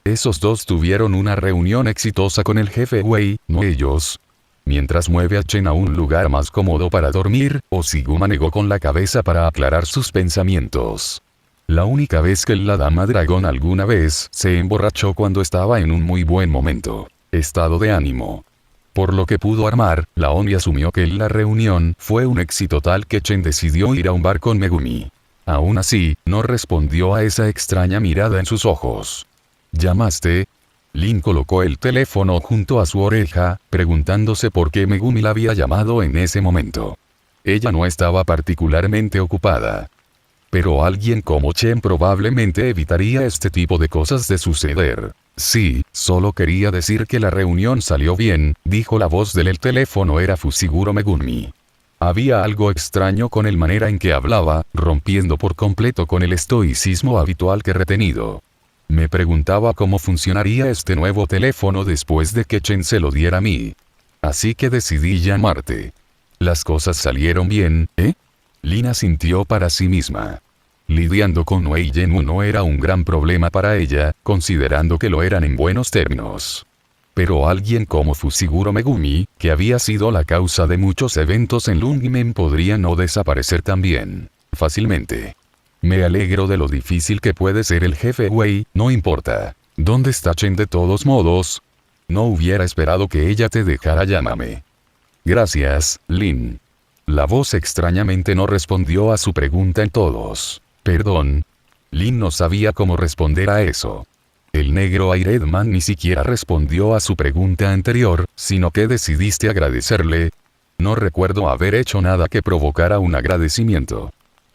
Esos dos tuvieron una reunión exitosa con el jefe Wei, no ellos. Mientras mueve a Chen a un lugar más cómodo para dormir, Oshiguma negó con la cabeza para aclarar sus pensamientos. La única vez que la dama dragón alguna vez se emborrachó cuando estaba en un muy buen momento, estado de ánimo. Por lo que pudo armar, la Oni asumió que la reunión fue un éxito tal que Chen decidió ir a un bar con Megumi. Aún así, no respondió a esa extraña mirada en sus ojos. ¿Llamaste? Lin colocó el teléfono junto a su oreja, preguntándose por qué Megumi la había llamado en ese momento. Ella no estaba particularmente ocupada. Pero alguien como Chen probablemente evitaría este tipo de cosas de suceder. Sí, solo quería decir que la reunión salió bien, dijo la voz del teléfono. Era Fushiguro Megumi. Había algo extraño con la manera en que hablaba, rompiendo por completo con el estoicismo habitual que retenido. Me preguntaba cómo funcionaría este nuevo teléfono después de que Chen se lo diera a mí. Así que decidí llamarte. Las cosas salieron bien, ¿eh? Lina sintió para sí misma. Lidiando con Wei Yenwu no era un gran problema para ella, considerando que lo eran en buenos términos. Pero alguien como Fushiguro Megumi, que había sido la causa de muchos eventos en Lungimen, podría no desaparecer también fácilmente. Me alegro de lo difícil que puede ser el jefe Wei, no importa. ¿Dónde está Chen de todos modos? No hubiera esperado que ella te dejara, llámame. Gracias, Lin. La voz extrañamente no respondió a su pregunta en todos. Perdón. Lin no sabía cómo responder a eso. El negro Iredman ni siquiera respondió a su pregunta anterior, sino que decidiste agradecerle. No recuerdo haber hecho nada que provocara un agradecimiento.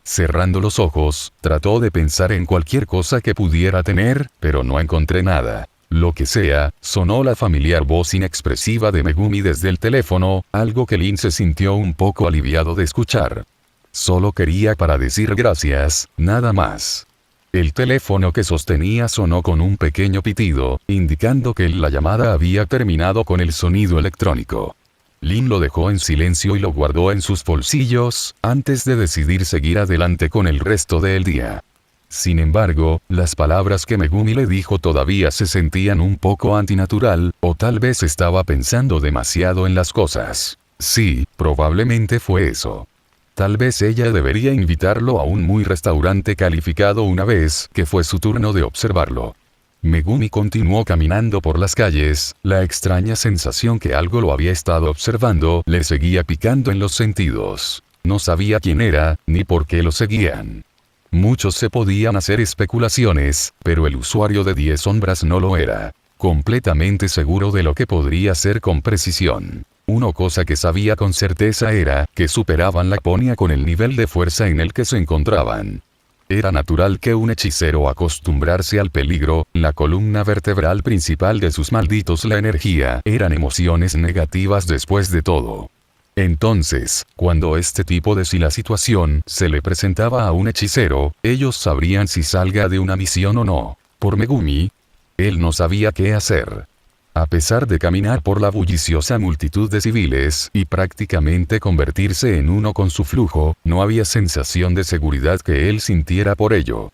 Cerrando los ojos, trató de pensar en cualquier cosa que pudiera tener, pero no encontré nada. Lo que sea, sonó la familiar voz inexpresiva de Megumi desde el teléfono, algo que Lin se sintió un poco aliviado de escuchar. Solo quería para decir gracias, nada más. El teléfono que sostenía sonó con un pequeño pitido, indicando que la llamada había terminado con el sonido electrónico. Lin lo dejó en silencio y lo guardó en sus bolsillos, antes de decidir seguir adelante con el resto del día. Sin embargo, las palabras que Megumi le dijo todavía se sentían un poco antinatural, o tal vez estaba pensando demasiado en las cosas. Sí, probablemente fue eso. Tal vez ella debería invitarlo a un muy restaurante calificado una vez que fue su turno de observarlo. Megumi continuó caminando por las calles, la extraña sensación que algo lo había estado observando le seguía picando en los sentidos. No sabía quién era, ni por qué lo seguían. Muchos se podían hacer especulaciones, pero el usuario de 10 sombras no lo era. Completamente seguro de lo que podría ser con precisión. Una cosa que sabía con certeza era que superaban la Laponia con el nivel de fuerza en el que se encontraban. Era natural que un hechicero acostumbrarse al peligro, la columna vertebral principal de sus malditos, la energía, eran emociones negativas después de todo. Entonces, cuando este tipo de la situación se le presentaba a un hechicero, ellos sabrían si salga de una misión o no. Por Megumi, él no sabía qué hacer. A pesar de caminar por la bulliciosa multitud de civiles y prácticamente convertirse en uno con su flujo, no había sensación de seguridad que él sintiera por ello.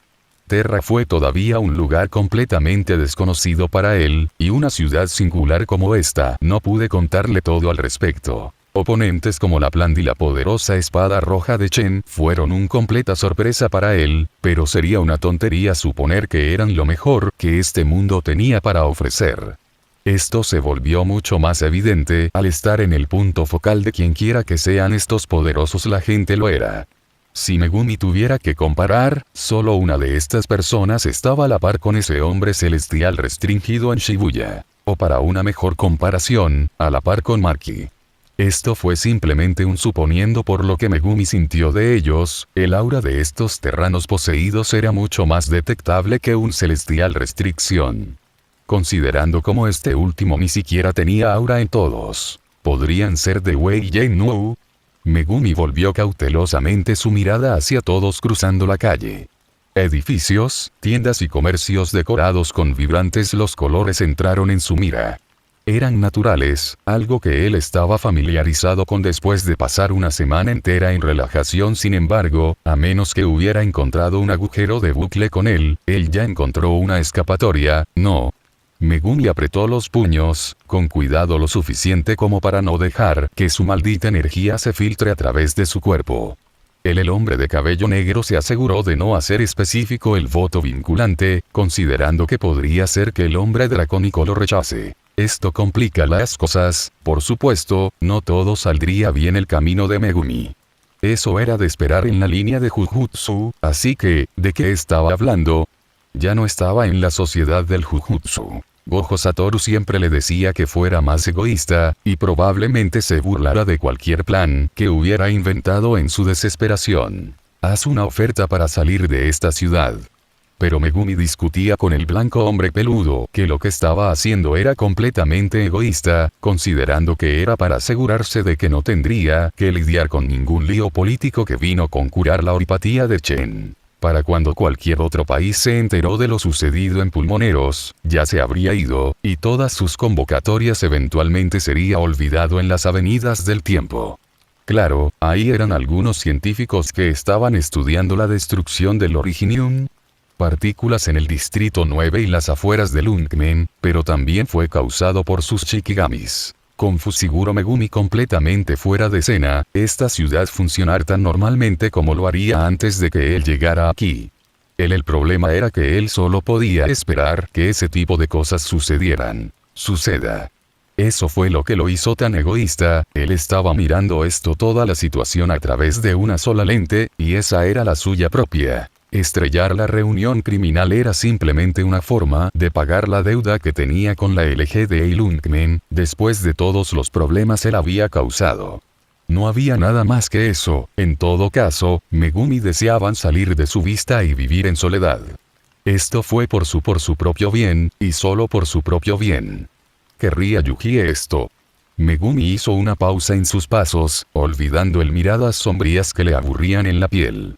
Terra fue todavía un lugar completamente desconocido para él, y una ciudad singular como esta, no pude contarle todo al respecto. Oponentes como la Pland y la poderosa espada roja de Chen fueron una completa sorpresa para él, pero sería una tontería suponer que eran lo mejor que este mundo tenía para ofrecer. Esto se volvió mucho más evidente al estar en el punto focal de quienquiera que sean estos poderosos. La gente lo era. Si Megumi tuviera que comparar, solo una de estas personas estaba a la par con ese hombre celestial restringido en Shibuya. O para una mejor comparación, a la par con Maki. Esto fue simplemente un suponiendo, por lo que Megumi sintió de ellos. El aura de estos terranos poseídos era mucho más detectable que un celestial restricción. Considerando como este último ni siquiera tenía aura en todos. ¿Podrían ser de Wei Yenwu? Megumi volvió cautelosamente su mirada hacia todos cruzando la calle. Edificios, tiendas y comercios decorados con vibrantes los colores entraron en su mira. Eran naturales, algo que él estaba familiarizado con después de pasar una semana entera en relajación. Sin embargo, a menos que hubiera encontrado un agujero de bucle con él ya encontró una escapatoria. No. Megumi apretó los puños, con cuidado lo suficiente como para no dejar que su maldita energía se filtre a través de su cuerpo. El hombre de cabello negro se aseguró de no hacer específico el voto vinculante, considerando que podría ser que el hombre dracónico lo rechace. Esto complica las cosas, por supuesto, no todo saldría bien el camino de Megumi. Eso era de esperar en la línea de Jujutsu, así que, ¿de qué estaba hablando? Ya no estaba en la sociedad del Jujutsu. Gojo Satoru siempre le decía que fuera más egoísta, y probablemente se burlara de cualquier plan que hubiera inventado en su desesperación. Haz una oferta para salir de esta ciudad. Pero Megumi discutía con el blanco hombre peludo que lo que estaba haciendo era completamente egoísta, considerando que era para asegurarse de que no tendría que lidiar con ningún lío político que vino con curar la oripatía de Chen. Para cuando cualquier otro país se enteró de lo sucedido en Pulmoneros, ya se habría ido, y todas sus convocatorias eventualmente sería olvidado en las avenidas del tiempo. Claro, ahí eran algunos científicos que estaban estudiando la destrucción del Originium, partículas en el Distrito 9 y las afueras de Lungmen, pero también fue causado por sus Shikigamis. Con Fushiguro Megumi completamente fuera de escena, esta ciudad funcionar tan normalmente como lo haría antes de que él llegara aquí. El problema era que él solo podía esperar que ese tipo de cosas suceda. Eso fue lo que lo hizo tan egoísta, él estaba mirando toda la situación a través de una sola lente, y esa era la suya propia. Estrellar la reunión criminal era simplemente una forma de pagar la deuda que tenía con la LGD y Lungmen, después de todos los problemas él había causado. No había nada más que eso, en todo caso, Megumi deseaban salir de su vista y vivir en soledad. Esto fue por su propio bien, y solo por su propio bien. ¿Querría Yuji esto? Megumi hizo una pausa en sus pasos, olvidando el miradas sombrías que le aburrían en la piel.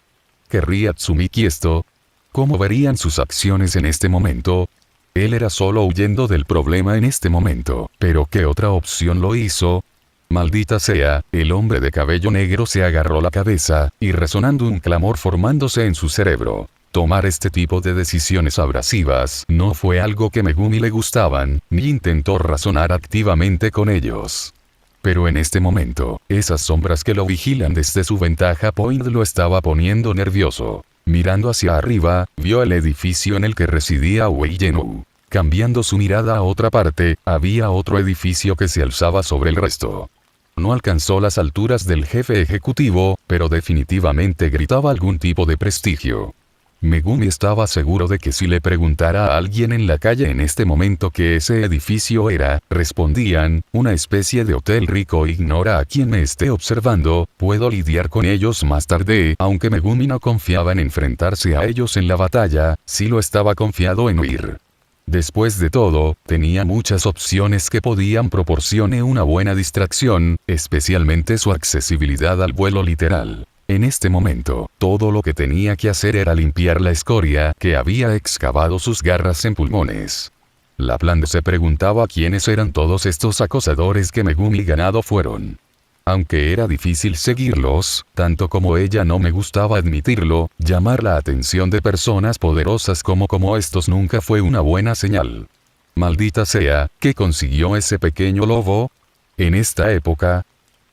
¿Querría Tsumiki esto? ¿Cómo verían sus acciones en este momento? Él era solo huyendo del problema en este momento, pero ¿qué otra opción lo hizo? Maldita sea, el hombre de cabello negro se agarró la cabeza, y resonando un clamor formándose en su cerebro. Tomar este tipo de decisiones abrasivas no fue algo que Megumi le gustaban, ni intentó razonar activamente con ellos. Pero en este momento, esas sombras que lo vigilan desde su ventaja point lo estaba poniendo nervioso. Mirando hacia arriba, vio el edificio en el que residía Wei Yenu. Cambiando su mirada a otra parte, había otro edificio que se alzaba sobre el resto. No alcanzó las alturas del jefe ejecutivo, pero definitivamente gritaba algún tipo de prestigio. Megumi estaba seguro de que si le preguntara a alguien en la calle en este momento qué ese edificio era, respondían, una especie de hotel rico. Ignora a quien me esté observando, puedo lidiar con ellos más tarde. Aunque Megumi no confiaba en enfrentarse a ellos en la batalla, sí lo estaba confiado en huir. Después de todo, tenía muchas opciones que podían proporcionar una buena distracción, especialmente su accesibilidad al vuelo literal. En este momento, todo lo que tenía que hacer era limpiar la escoria que había excavado sus garras en pulmones. La Planta se preguntaba quiénes eran todos estos acosadores que Megumi ganado fueron. Aunque era difícil seguirlos, tanto como ella no me gustaba admitirlo, llamar la atención de personas poderosas como estos nunca fue una buena señal. Maldita sea, ¿qué consiguió ese pequeño lobo? En esta época,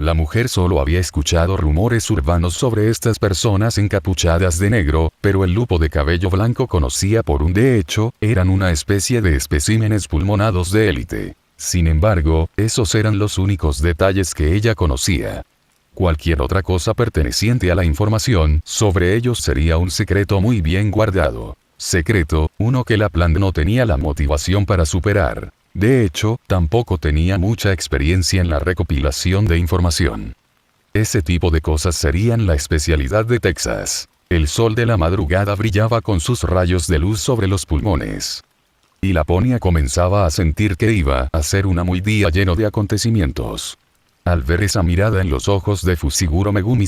la mujer solo había escuchado rumores urbanos sobre estas personas encapuchadas de negro, pero el lupo de cabello blanco conocía de hecho, eran una especie de especímenes pulmonados de élite. Sin embargo, esos eran los únicos detalles que ella conocía. Cualquier otra cosa perteneciente a la información sobre ellos sería un secreto muy bien guardado. Secreto, uno que la Planta no tenía la motivación para superar. De hecho, tampoco tenía mucha experiencia en la recopilación de información. Ese tipo de cosas serían la especialidad de Texas. El sol de la madrugada brillaba con sus rayos de luz sobre los pulmones. Y Laponia comenzaba a sentir que iba a ser un muy día lleno de acontecimientos. Al ver esa mirada en los ojos de Fushiguro Megumi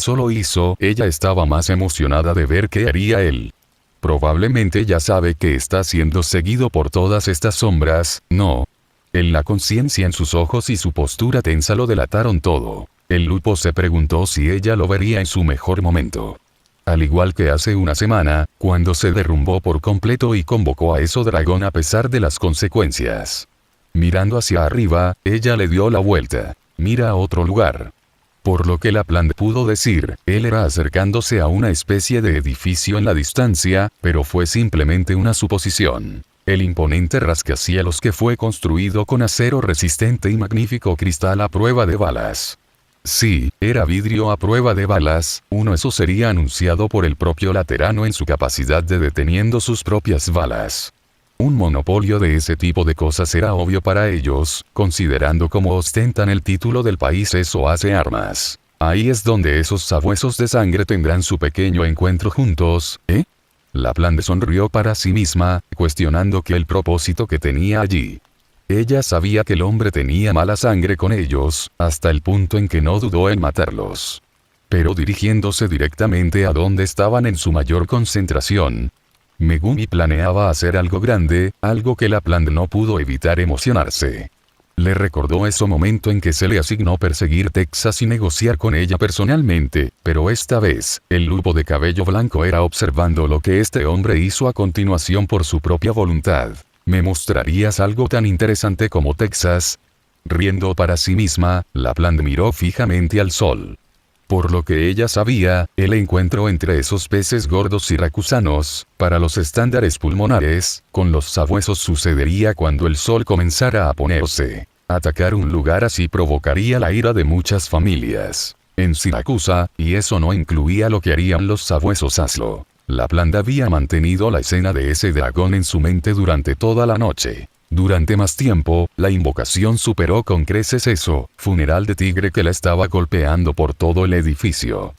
ella estaba más emocionada de ver qué haría él. Probablemente ya sabe que está siendo seguido por todas estas sombras, ¿no? La conciencia en sus ojos y su postura tensa lo delataron todo. El lupo se preguntó si ella lo vería en su mejor momento. al igual que hace una semana, cuando se derrumbó por completo y convocó a ese dragón a pesar de las consecuencias. Mirando hacia arriba, ella le dio la vuelta. Mira a otro lugar. Por lo que Lapland pudo decir, él era acercándose a una especie de edificio en la distancia, pero fue simplemente una suposición. El imponente rascacielos que fue construido con acero resistente y magnífico cristal a prueba de balas. Sí, era vidrio a prueba de balas, eso sería anunciado por el propio Laterano en su capacidad de deteniendo sus propias balas. Un monopolio de ese tipo de cosas era obvio para ellos, considerando cómo ostentan el título del país eso hace armas. Ahí es donde esos sabuesos de sangre tendrán su pequeño encuentro juntos, ¿eh? Lapland sonrió para sí misma, cuestionando el propósito que tenía allí. Ella sabía que el hombre tenía mala sangre con ellos, hasta el punto en que no dudó en matarlos. Pero dirigiéndose directamente a donde estaban en su mayor concentración, Megumi planeaba hacer algo grande, algo que Lapland no pudo evitar emocionarse. Le recordó ese momento en que se le asignó perseguir Texas y negociar con ella personalmente, pero esta vez, el lupo de cabello blanco era observando lo que este hombre hizo a continuación por su propia voluntad. ¿Me mostrarías algo tan interesante como Texas? Riendo para sí misma, Lapland miró fijamente al sol. Por lo que ella sabía, el encuentro entre esos peces gordos siracusanos, para los estándares pulmonares, con los sabuesos sucedería cuando el sol comenzara a ponerse. Atacar un lugar así provocaría la ira de muchas familias. En Siracusa, y eso no incluía lo que harían los sabuesos Aslo. Lapland había mantenido la escena de ese dragón en su mente durante toda la noche. Durante más tiempo, la invocación superó con creces eso, funeral de tigre que la estaba golpeando por todo el edificio.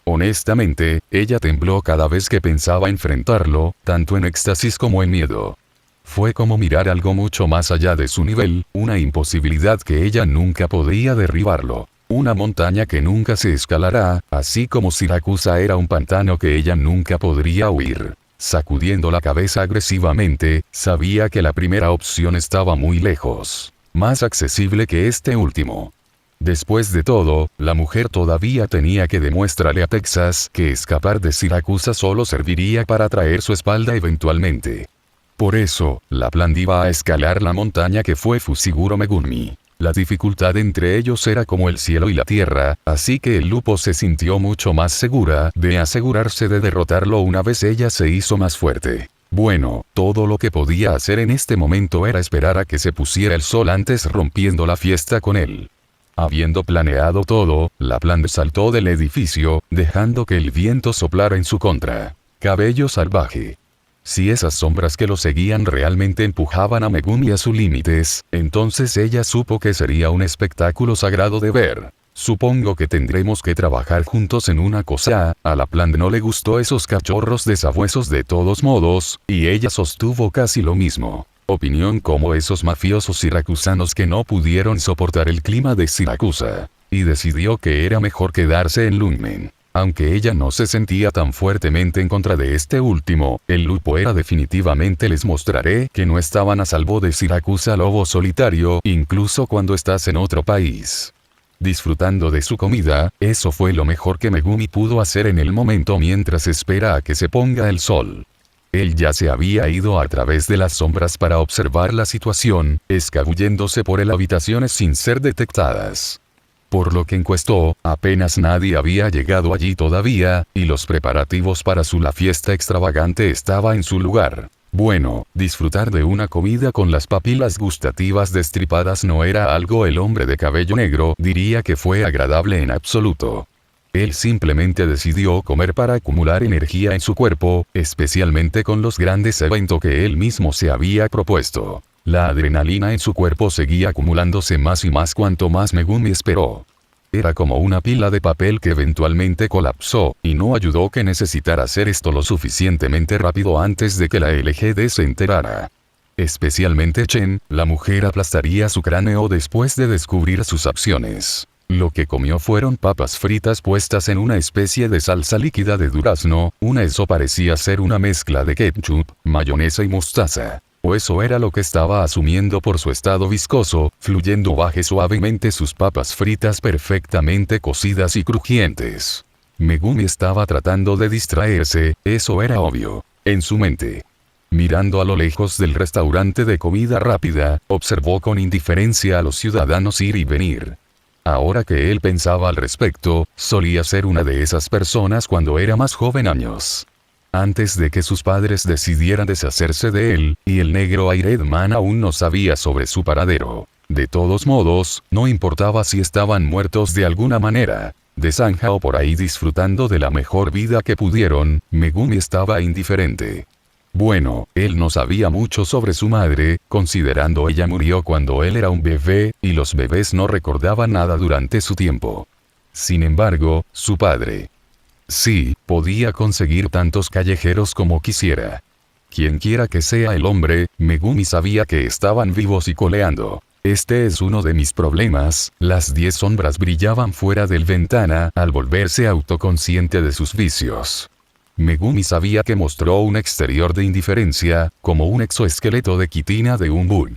Honestamente, ella tembló cada vez que pensaba enfrentarlo, tanto en éxtasis como en miedo. Fue como mirar algo mucho más allá de su nivel, una imposibilidad que ella nunca podría derribarlo. Una montaña que nunca se escalará, así como Siracusa era un pantano que ella nunca podría huir. Sacudiendo la cabeza agresivamente, sabía que la primera opción estaba muy lejos. Más accesible que este último. Después de todo, la mujer todavía tenía que demostrarle a Texas que escapar de Siracusa solo serviría para traer su espalda eventualmente. Por eso, Lapland iba a escalar la montaña que fue Fushiguro Megumi. La dificultad entre ellos era como el cielo y la tierra, así que el lupo se sintió mucho más segura de asegurarse de derrotarlo una vez ella se hizo más fuerte. Bueno, todo lo que podía hacer en este momento era esperar a que se pusiera el sol antes rompiendo la fiesta con él. Habiendo planeado todo, Lapland saltó del edificio, dejando que el viento soplara en su contra. Cabello salvaje. Si esas sombras que lo seguían realmente empujaban a Megumi a sus límites, entonces ella supo que sería un espectáculo sagrado de ver. Supongo que tendremos que trabajar juntos en una cosa. A Lapland no le gustó esos cachorros de sabuesos de todos modos, y ella sostuvo casi lo mismo. Opinión como esos mafiosos siracusanos que no pudieron soportar el clima de Siracusa. Y decidió que era mejor quedarse en Lungmen. Aunque ella no se sentía tan fuertemente en contra de este último, el lupo era definitivamente les mostraré que no estaban a salvo de Siracusa lobo solitario, incluso cuando estás en otro país. Disfrutando de su comida, eso fue lo mejor que Megumi pudo hacer en el momento mientras espera a que se ponga el sol. Él ya se había ido a través de las sombras para observar la situación, escabulléndose por el habitaciones sin ser detectadas. Por lo que encuestó, apenas nadie había llegado allí todavía, y los preparativos para la fiesta extravagante estaba en su lugar. Bueno, disfrutar de una comida con las papilas gustativas destripadas no era algo el hombre de cabello negro diría que fue agradable en absoluto. Él simplemente decidió comer para acumular energía en su cuerpo, especialmente con los grandes eventos que él mismo se había propuesto. La adrenalina en su cuerpo seguía acumulándose más y más cuanto más Megumi esperó. Era como una pila de papel que eventualmente colapsó, y no ayudó que necesitara hacer esto lo suficientemente rápido antes de que la LGD se enterara. Especialmente Chen, la mujer aplastaría su cráneo después de descubrir sus acciones. Lo que comió fueron papas fritas puestas en una especie de salsa líquida de durazno, eso parecía ser una mezcla de ketchup, mayonesa y mostaza. O eso era lo que estaba asumiendo por su estado viscoso, fluyendo baje suavemente sus papas fritas perfectamente cocidas y crujientes. Megumi estaba tratando de distraerse, eso era obvio, en su mente. Mirando a lo lejos del restaurante de comida rápida, observó con indiferencia a los ciudadanos ir y venir. Ahora que él pensaba al respecto, solía ser una de esas personas cuando era más joven años. Antes de que sus padres decidieran deshacerse de él, y el negro Iron Man aún no sabía sobre su paradero. De todos modos, no importaba si estaban muertos de alguna manera, de zanja o por ahí disfrutando de la mejor vida que pudieron, Megumi estaba indiferente. Bueno, él no sabía mucho sobre su madre, considerando ella murió cuando él era un bebé, y los bebés no recordaban nada durante su tiempo. Sin embargo, su padre. Sí, podía conseguir tantos callejeros como quisiera. Quienquiera que sea el hombre, Megumi sabía que estaban vivos y coleando. Este es uno de mis problemas, las 10 sombras brillaban fuera del ventana al volverse autoconsciente de sus vicios. Megumi sabía que mostró un exterior de indiferencia, como un exoesqueleto de quitina de un bug.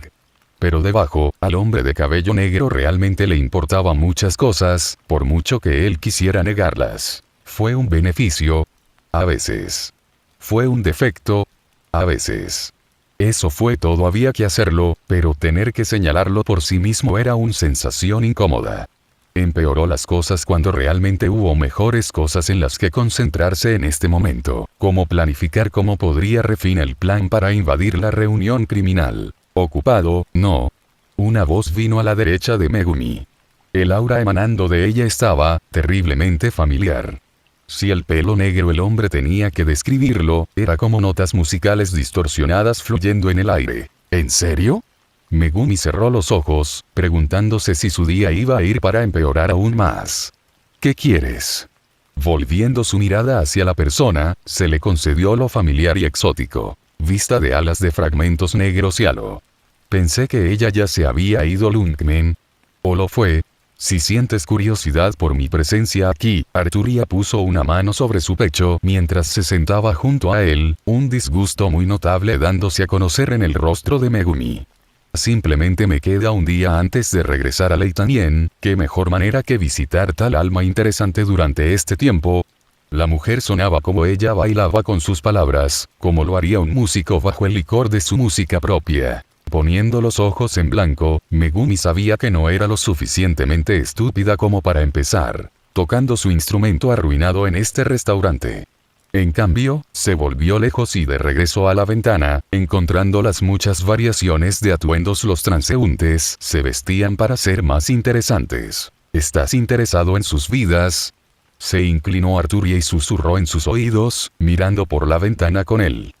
Pero debajo, al hombre de cabello negro realmente le importaban muchas cosas, por mucho que él quisiera negarlas. Fue un beneficio. A veces. Fue un defecto. A veces. Eso fue todo, había que hacerlo, pero tener que señalarlo por sí mismo era una sensación incómoda. Empeoró las cosas cuando realmente hubo mejores cosas en las que concentrarse en este momento, como planificar cómo podría refinar el plan para invadir la reunión criminal. Ocupado, no. Una voz vino a la derecha de Megumi. El aura emanando de ella estaba, terriblemente familiar. Si el pelo negro el hombre tenía que describirlo, era como notas musicales distorsionadas fluyendo en el aire. ¿En serio? Megumi cerró los ojos, preguntándose si su día iba a ir para empeorar aún más. ¿Qué quieres? Volviendo su mirada hacia la persona, se le concedió lo familiar y exótico. Vista de alas de fragmentos negros y halo. Pensé que ella ya se había ido Lungmen. ¿O lo fue? Si sientes curiosidad por mi presencia aquí, Arturia puso una mano sobre su pecho mientras se sentaba junto a él, un disgusto muy notable dándose a conocer en el rostro de Megumi. Simplemente me queda un día antes de regresar a Leitanien, qué mejor manera que visitar tal alma interesante durante este tiempo. La mujer sonaba como ella bailaba con sus palabras, como lo haría un músico bajo el licor de su música propia. Poniendo los ojos en blanco, Megumi sabía que no era lo suficientemente estúpida como para empezar, tocando su instrumento arruinado en este restaurante. En cambio, se volvió lejos y de regreso a la ventana, encontrando las muchas variaciones de atuendos los transeúntes se vestían para ser más interesantes. ¿Estás interesado en sus vidas? Se inclinó Arturia y susurró en sus oídos, mirando por la ventana con él.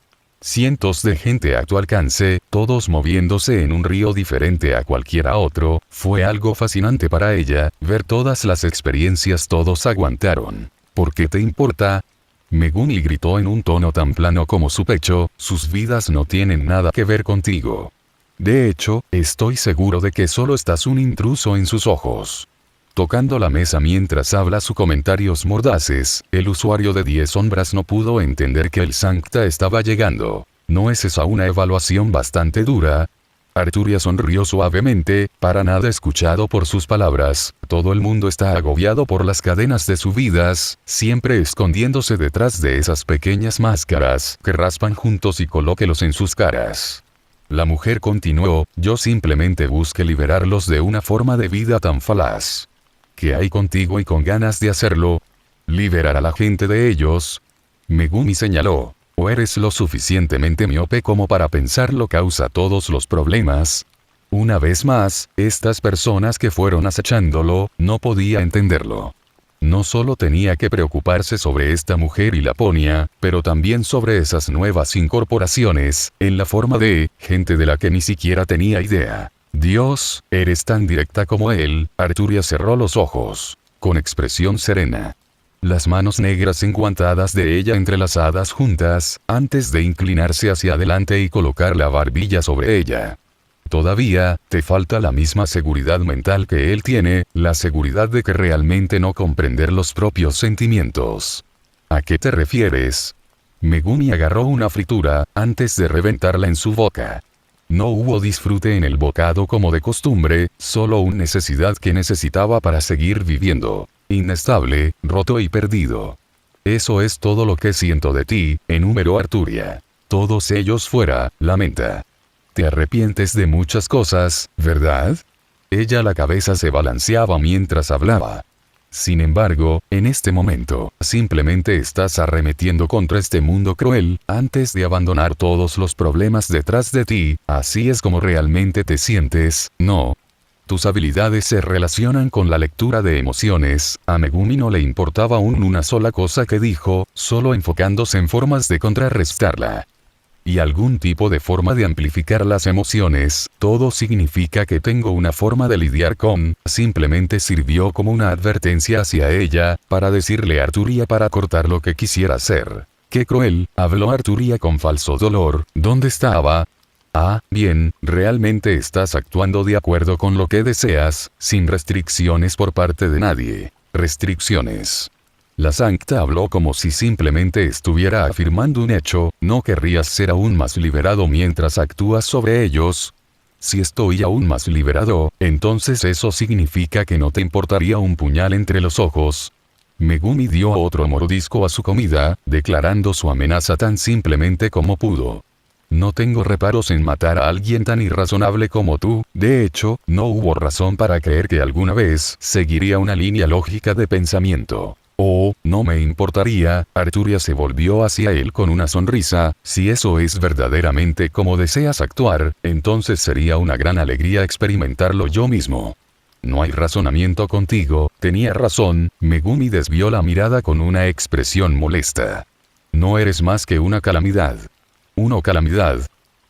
Cientos de gente a tu alcance, todos moviéndose en un río diferente a cualquiera otro, fue algo fascinante para ella, ver todas las experiencias todos aguantaron. ¿Por qué te importa? Megumi gritó en un tono tan plano como su pecho, sus vidas no tienen nada que ver contigo. De hecho, estoy seguro de que solo estás un intruso en sus ojos. Tocando la mesa mientras habla sus comentarios mordaces, el usuario de 10 sombras no pudo entender que el Sancta estaba llegando. ¿No es esa una evaluación bastante dura? Arturia sonrió suavemente, para nada escuchado por sus palabras, todo el mundo está agobiado por las cadenas de sus vidas, siempre escondiéndose detrás de esas pequeñas máscaras que raspan juntos y colóquelos en sus caras. La mujer continuó, yo simplemente busqué liberarlos de una forma de vida tan falaz. ¿Qué hay contigo y con ganas de hacerlo? ¿Liberar a la gente de ellos? Megumi señaló. ¿O eres lo suficientemente miope como para pensar lo causa todos los problemas? Una vez más, estas personas que fueron acechándolo, no podía entenderlo. No solo tenía que preocuparse sobre esta mujer y Laponia, pero también sobre esas nuevas incorporaciones, en la forma de gente de la que ni siquiera tenía idea. Dios, eres tan directa como él. Arturia cerró los ojos, con expresión serena. Las manos negras enguantadas de ella entrelazadas juntas, antes de inclinarse hacia adelante y colocar la barbilla sobre ella. Todavía, te falta la misma seguridad mental que él tiene, la seguridad de que realmente no comprender los propios sentimientos. ¿A qué te refieres? Megumi agarró una fritura, antes de reventarla en su boca. No hubo disfrute en el bocado como de costumbre, solo una necesidad que necesitaba para seguir viviendo. Inestable, roto y perdido. Eso es todo lo que siento de ti, enumeró Arturia. Todos ellos fuera, lamenta. Te arrepientes de muchas cosas, ¿verdad? Ella la cabeza se balanceaba mientras hablaba. Sin embargo, en este momento, simplemente estás arremetiendo contra este mundo cruel, antes de abandonar todos los problemas detrás de ti, así es como realmente te sientes, ¿no? Tus habilidades se relacionan con la lectura de emociones. A Megumi no le importaba una sola cosa que dijo, solo enfocándose en formas de contrarrestarla. Y algún tipo de forma de amplificar las emociones, todo significa que tengo una forma de lidiar con, simplemente sirvió como una advertencia hacia ella, para decirle a Arturia para cortar lo que quisiera hacer. ¡Qué cruel!, habló Arturia con falso dolor. ¿Dónde estaba? Ah, bien, realmente estás actuando de acuerdo con lo que deseas, sin restricciones por parte de nadie. Restricciones. La Sancta habló como si simplemente estuviera afirmando un hecho. ¿No querrías ser aún más liberado mientras actúas sobre ellos? Si estoy aún más liberado, entonces eso significa que no te importaría un puñal entre los ojos. Megumi dio otro mordisco a su comida, declarando su amenaza tan simplemente como pudo. No tengo reparos en matar a alguien tan irrazonable como tú. De hecho, no hubo razón para creer que alguna vez seguiría una línea lógica de pensamiento. Oh, no me importaría. Arturia se volvió hacia él con una sonrisa. Si eso es verdaderamente como deseas actuar, entonces sería una gran alegría experimentarlo yo mismo. No hay razonamiento contigo. Tenía razón. Megumi desvió la mirada con una expresión molesta. No eres más que una calamidad. ¿Una calamidad?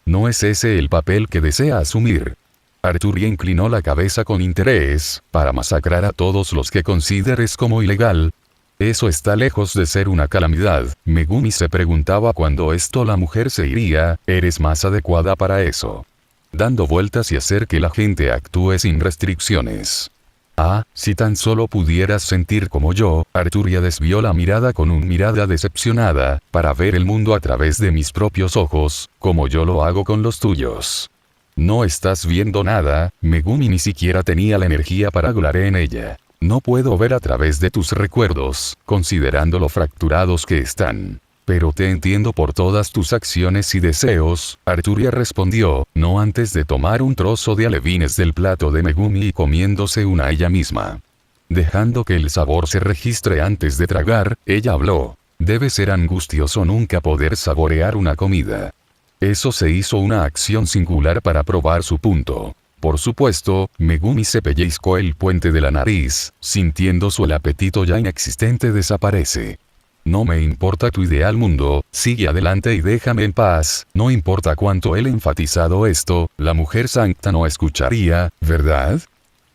¿No es ese el papel que desea asumir? Arturia inclinó la cabeza con interés. ¿Para masacrar a todos los que consideres como ilegal? Eso está lejos de ser una calamidad. Megumi se preguntaba cuándo esto la mujer se iría. Eres más adecuada para eso. Dando vueltas y hacer que la gente actúe sin restricciones. Ah, si tan solo pudieras sentir como yo. Arturia desvió la mirada con una mirada decepcionada, para ver el mundo a través de mis propios ojos, como yo lo hago con los tuyos. No estás viendo nada. Megumi ni siquiera tenía la energía para hablar en ella. No puedo ver a través de tus recuerdos, considerando lo fracturados que están. Pero te entiendo por todas tus acciones y deseos. Arturia respondió, no antes de tomar un trozo de alevines del plato de Megumi y comiéndose una ella misma. Dejando que el sabor se registre antes de tragar, ella habló. Debe ser angustioso nunca poder saborear una comida. Eso se hizo una acción singular para probar su punto. Por supuesto, Megumi se pellizcó el puente de la nariz, sintiendo el apetito ya inexistente desaparece. No me importa tu ideal mundo, sigue adelante y déjame en paz. No importa cuánto él enfatizado esto, la mujer Sancta no escucharía, ¿verdad?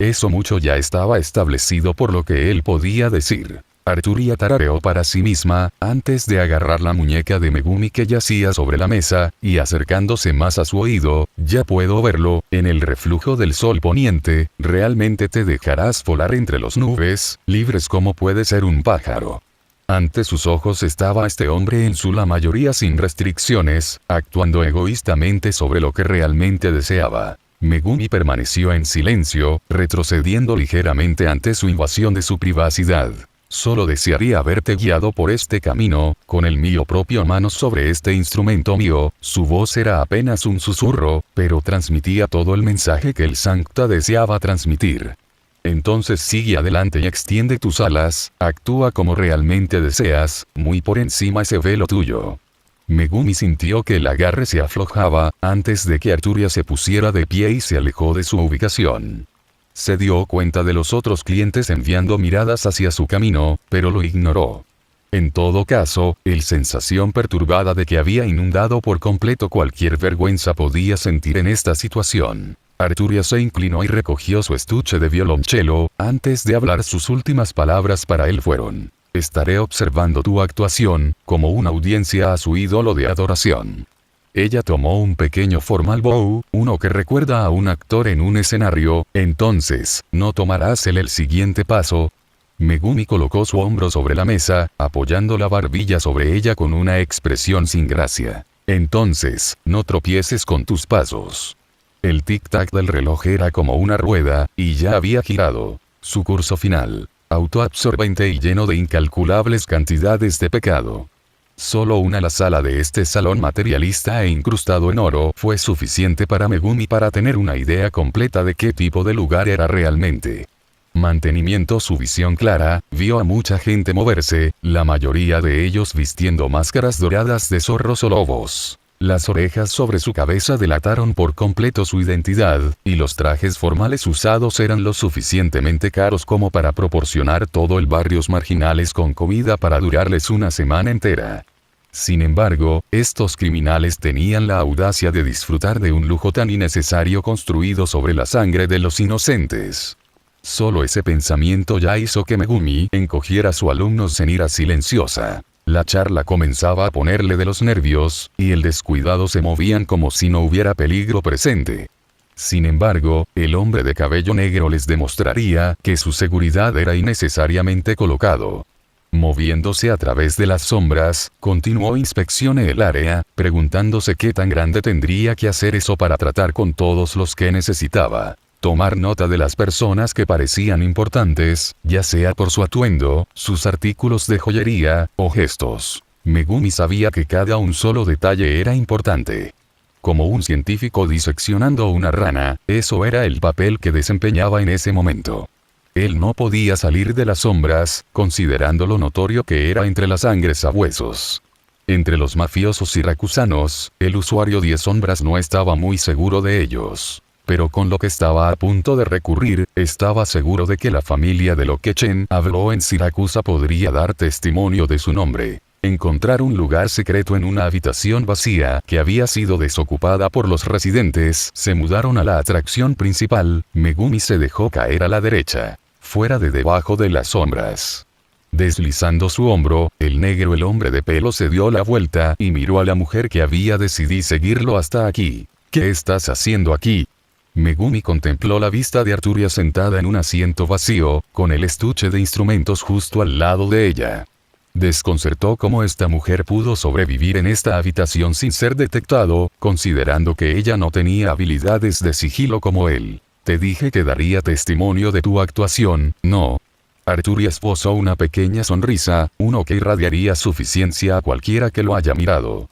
Eso mucho ya estaba establecido por lo que él podía decir. Arturia tarareó para sí misma, antes de agarrar la muñeca de Megumi que yacía sobre la mesa, y acercándose más a su oído. Ya puedo verlo, en el reflujo del sol poniente. Realmente te dejarás volar entre las nubes, libres como puede ser un pájaro. Ante sus ojos estaba este hombre en su la mayoría sin restricciones, actuando egoístamente sobre lo que realmente deseaba. Megumi permaneció en silencio, retrocediendo ligeramente ante su invasión de su privacidad. Solo desearía haberte guiado por este camino, con el mío propio manos sobre este instrumento mío. Su voz era apenas un susurro, pero transmitía todo el mensaje que el Sancta deseaba transmitir. Entonces sigue adelante y extiende tus alas, actúa como realmente deseas, muy por encima se ve lo tuyo. Megumi sintió que el agarre se aflojaba, antes de que Arturia se pusiera de pie y se alejó de su ubicación. Se dio cuenta de los otros clientes enviando miradas hacia su camino, pero lo ignoró. En todo caso, la sensación perturbada de que había inundado por completo cualquier vergüenza podía sentir en esta situación. Arturia se inclinó y recogió su estuche de violonchelo. Antes de hablar, sus últimas palabras para él fueron: estaré observando tu actuación, como una audiencia a su ídolo de adoración. Ella tomó un pequeño formal bow, uno que recuerda a un actor en un escenario. Entonces, ¿no tomarás el siguiente paso? Megumi colocó su hombro sobre la mesa, apoyando la barbilla sobre ella con una expresión sin gracia. Entonces, no tropieces con tus pasos. El tic-tac del reloj era como una rueda, y ya había girado su curso final. autoabsorbente y lleno de incalculables cantidades de pecado. Solo una ala sala de este salón materialista e incrustado en oro fue suficiente para Megumi para tener una idea completa de qué tipo de lugar era realmente. Mantenimiento. Su visión clara, vio a mucha gente moverse, la mayoría de ellos vistiendo máscaras doradas de zorros o lobos. Las orejas sobre su cabeza delataron por completo su identidad, y los trajes formales usados eran lo suficientemente caros como para proporcionar todo el barrios marginales con comida para durarles una semana entera. Sin embargo, estos criminales tenían la audacia de disfrutar de un lujo tan innecesario construido sobre la sangre de los inocentes. Solo ese pensamiento ya hizo que Megumi encogiera a su alumno Zenira silenciosa. La charla comenzaba a ponerle de los nervios, y el descuidado se movían como si no hubiera peligro presente. Sin embargo, el hombre de cabello negro les demostraría que su seguridad era innecesariamente colocado. Moviéndose a través de las sombras, continuó inspeccionando el área, preguntándose qué tan grande tendría que hacer eso para tratar con todos los que necesitaba. Tomar nota de las personas que parecían importantes, ya sea por su atuendo, sus artículos de joyería, o gestos. Megumi sabía que cada un solo detalle era importante. Como un científico diseccionando una rana, eso era el papel que desempeñaba en ese momento. Él no podía salir de las sombras, considerando lo notorio que era entre las sangres a huesos. Entre los mafiosos siracusanos, el usuario 10 sombras no estaba muy seguro de ellos. Pero con lo que estaba a punto de recurrir, estaba seguro de que la familia de lo que Chen habló en Siracusa podría dar testimonio de su nombre. Encontrar un lugar secreto en una habitación vacía que había sido desocupada por los residentes. Se mudaron a la atracción principal. Megumi se dejó caer a la derecha, fuera de debajo de las sombras. Deslizando su hombro, el hombre de pelo se dio la vuelta y miró a la mujer que había decidido seguirlo hasta aquí. ¿Qué estás haciendo aquí? Megumi contempló la vista de Arturia sentada en un asiento vacío, con el estuche de instrumentos justo al lado de ella. Desconcertó cómo esta mujer pudo sobrevivir en esta habitación sin ser detectado, considerando que ella no tenía habilidades de sigilo como él. Te dije que daría testimonio de tu actuación, ¿no? Arturia esbozó una pequeña sonrisa, uno que irradiaría suficiencia a cualquiera que lo haya mirado.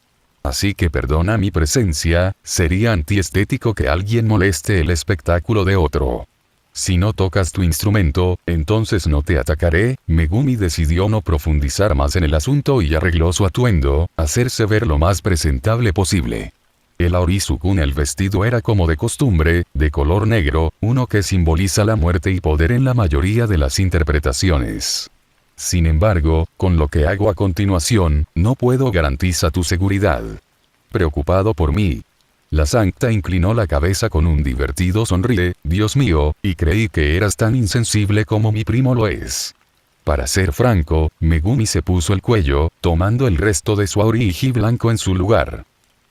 Así que perdona mi presencia, sería antiestético que alguien moleste el espectáculo de otro. Si no tocas tu instrumento, entonces no te atacaré. Megumi decidió no profundizar más en el asunto y arregló su atuendo, hacerse ver lo más presentable posible. El Aorizukun, el vestido era como de costumbre, de color negro, uno que simboliza la muerte y poder en la mayoría de las interpretaciones. Sin embargo, con lo que hago a continuación, no puedo garantizar tu seguridad. Preocupado por mí. La Sancta inclinó la cabeza con un divertido sonríe. Dios mío, y creí que eras tan insensible como mi primo lo es. Para ser franco, Megumi se puso el cuello, tomando el resto de su aurigi blanco en su lugar.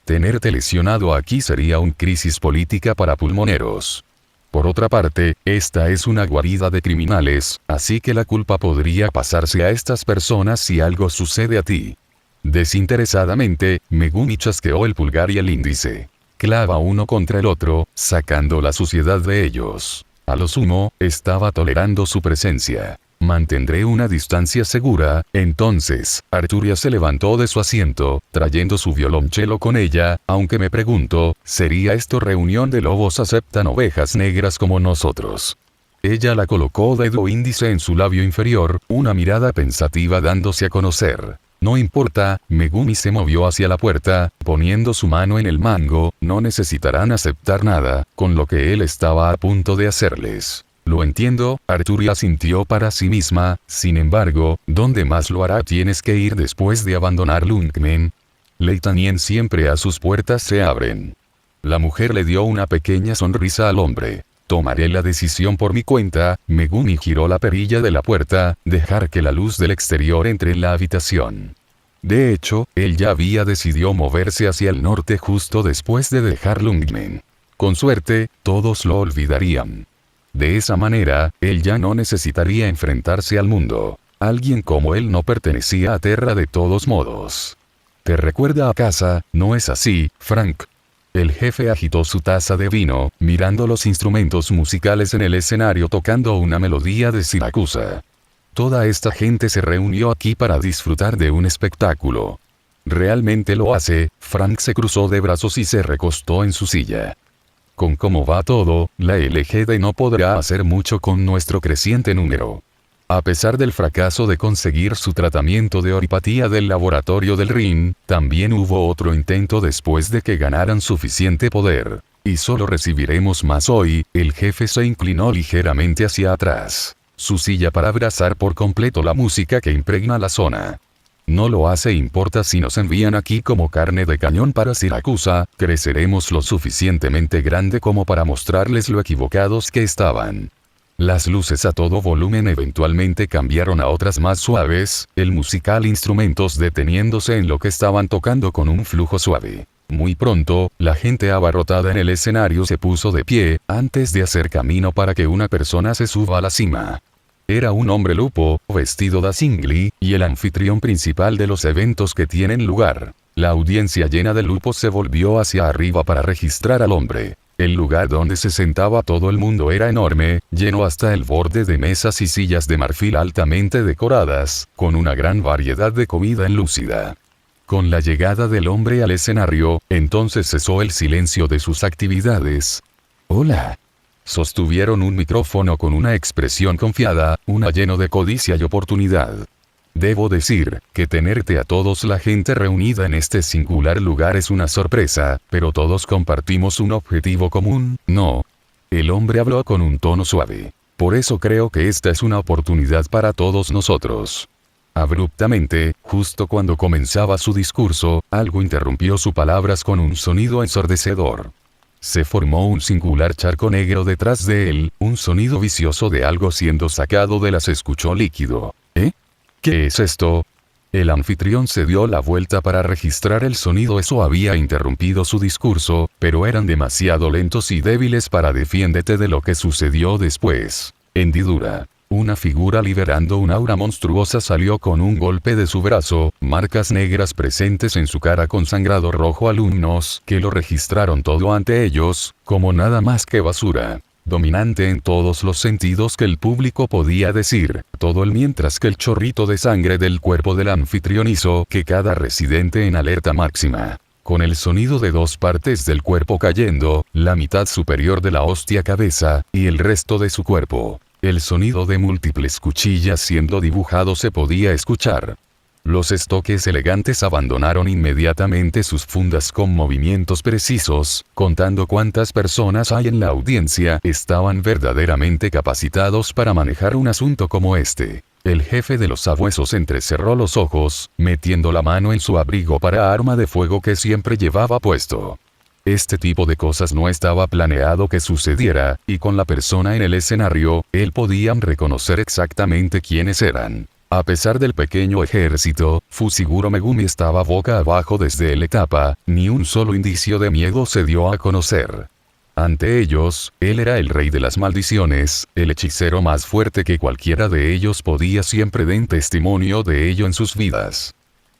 Tenerte lesionado aquí sería una crisis política para pulmoneros. Por otra parte, esta es una guarida de criminales, así que la culpa podría pasarse a estas personas si algo sucede a ti. Desinteresadamente, Megumi chasqueó el pulgar y el índice. Clava uno contra el otro, sacando la suciedad de ellos. A lo sumo, estaba tolerando su presencia. Mantendré una distancia segura. Entonces, Arturia se levantó de su asiento, trayendo su violonchelo con ella, aunque me pregunto, ¿sería esto reunión de lobos aceptan ovejas negras como nosotros? Ella la colocó dedo índice en su labio inferior, una mirada pensativa dándose a conocer. No importa, Megumi se movió hacia la puerta, poniendo su mano en el mango, no necesitarán aceptar nada, con lo que él estaba a punto de hacerles. Lo entiendo, Arturia sintió para sí misma, sin embargo, ¿dónde más lo hará? Tienes que ir después de abandonar Lungmen. Leitanien siempre a sus puertas se abren. La mujer le dio una pequeña sonrisa al hombre. Tomaré la decisión por mi cuenta. Megumi giró la perilla de la puerta, dejar que la luz del exterior entre en la habitación. De hecho, él ya había decidido moverse hacia el norte justo después de dejar Lungmen. Con suerte, todos lo olvidarían. De esa manera, él ya no necesitaría enfrentarse al mundo. Alguien como él no pertenecía a Terra de todos modos. Te recuerda a casa, ¿no es así, Frank? El jefe agitó su taza de vino, mirando los instrumentos musicales en el escenario tocando una melodía de Siracusa. Toda esta gente se reunió aquí para disfrutar de un espectáculo. ¿Realmente lo hace? Frank se cruzó de brazos y se recostó en su silla. Con cómo va todo, la LGD no podrá hacer mucho con nuestro creciente número. A pesar del fracaso de conseguir su tratamiento de oripatía del laboratorio del RIN, también hubo otro intento después de que ganaran suficiente poder. Y solo recibiremos más hoy. El jefe se inclinó ligeramente hacia atrás. Su silla para abrazar por completo la música que impregna la zona. No lo hace importa si nos envían aquí como carne de cañón para Siracusa, creceremos lo suficientemente grande como para mostrarles lo equivocados que estaban. Las luces a todo volumen eventualmente cambiaron a otras más suaves, el musical instrumentos deteniéndose en lo que estaban tocando con un flujo suave. Muy pronto, la gente abarrotada en el escenario se puso de pie, antes de hacer camino para que una persona se suba a la cima. Era un hombre lupo, vestido da singly, y el anfitrión principal de los eventos que tienen lugar. La audiencia llena de lupos se volvió hacia arriba para registrar al hombre. El lugar donde se sentaba todo el mundo era enorme, lleno hasta el borde de mesas y sillas de marfil altamente decoradas, con una gran variedad de comida enlúcida. Con la llegada del hombre al escenario, entonces cesó el silencio de sus actividades. «Hola». Sostuvieron un micrófono con una expresión confiada, una lleno de codicia y oportunidad. Debo decir, que tenerte a todos la gente reunida en este singular lugar es una sorpresa, pero todos compartimos un objetivo común, ¿no? El hombre habló con un tono suave. Por eso creo que esta es una oportunidad para todos nosotros. Abruptamente, justo cuando comenzaba su discurso, algo interrumpió sus palabras con un sonido ensordecedor. Se formó un singular charco negro detrás de él, un sonido vicioso de algo siendo sacado de las escuchó líquido. ¿Eh? ¿Qué es esto? El anfitrión se dio la vuelta para registrar el sonido. Eso había interrumpido su discurso, pero eran demasiado lentos y débiles para defiéndete de lo que sucedió después. Hendidura. Una figura liberando un aura monstruosa salió con un golpe de su brazo, marcas negras presentes en su cara con sangrado rojo. Alumnos que lo registraron todo ante ellos, como nada más que basura. Dominante en todos los sentidos que el público podía decir, todo el mientras que el chorrito de sangre del cuerpo del anfitrión hizo que cada residente en alerta máxima. Con el sonido de dos partes del cuerpo cayendo, la mitad superior de la hostia cabeza, y el resto de su cuerpo. El sonido de múltiples cuchillas siendo dibujados se podía escuchar. Los estoques elegantes abandonaron inmediatamente sus fundas con movimientos precisos, contando cuántas personas hay en la audiencia, estaban verdaderamente capacitados para manejar un asunto como este. El jefe de los sabuesos entrecerró los ojos, metiendo la mano en su abrigo para arma de fuego que siempre llevaba puesto. Este tipo de cosas no estaba planeado que sucediera, y con la persona en el escenario, él podían reconocer exactamente quiénes eran. A pesar del pequeño ejército, Fushiguro Megumi estaba boca abajo desde la etapa, ni un solo indicio de miedo se dio a conocer. Ante ellos, él era el rey de las maldiciones, el hechicero más fuerte que cualquiera de ellos podía siempre dar testimonio de ello en sus vidas.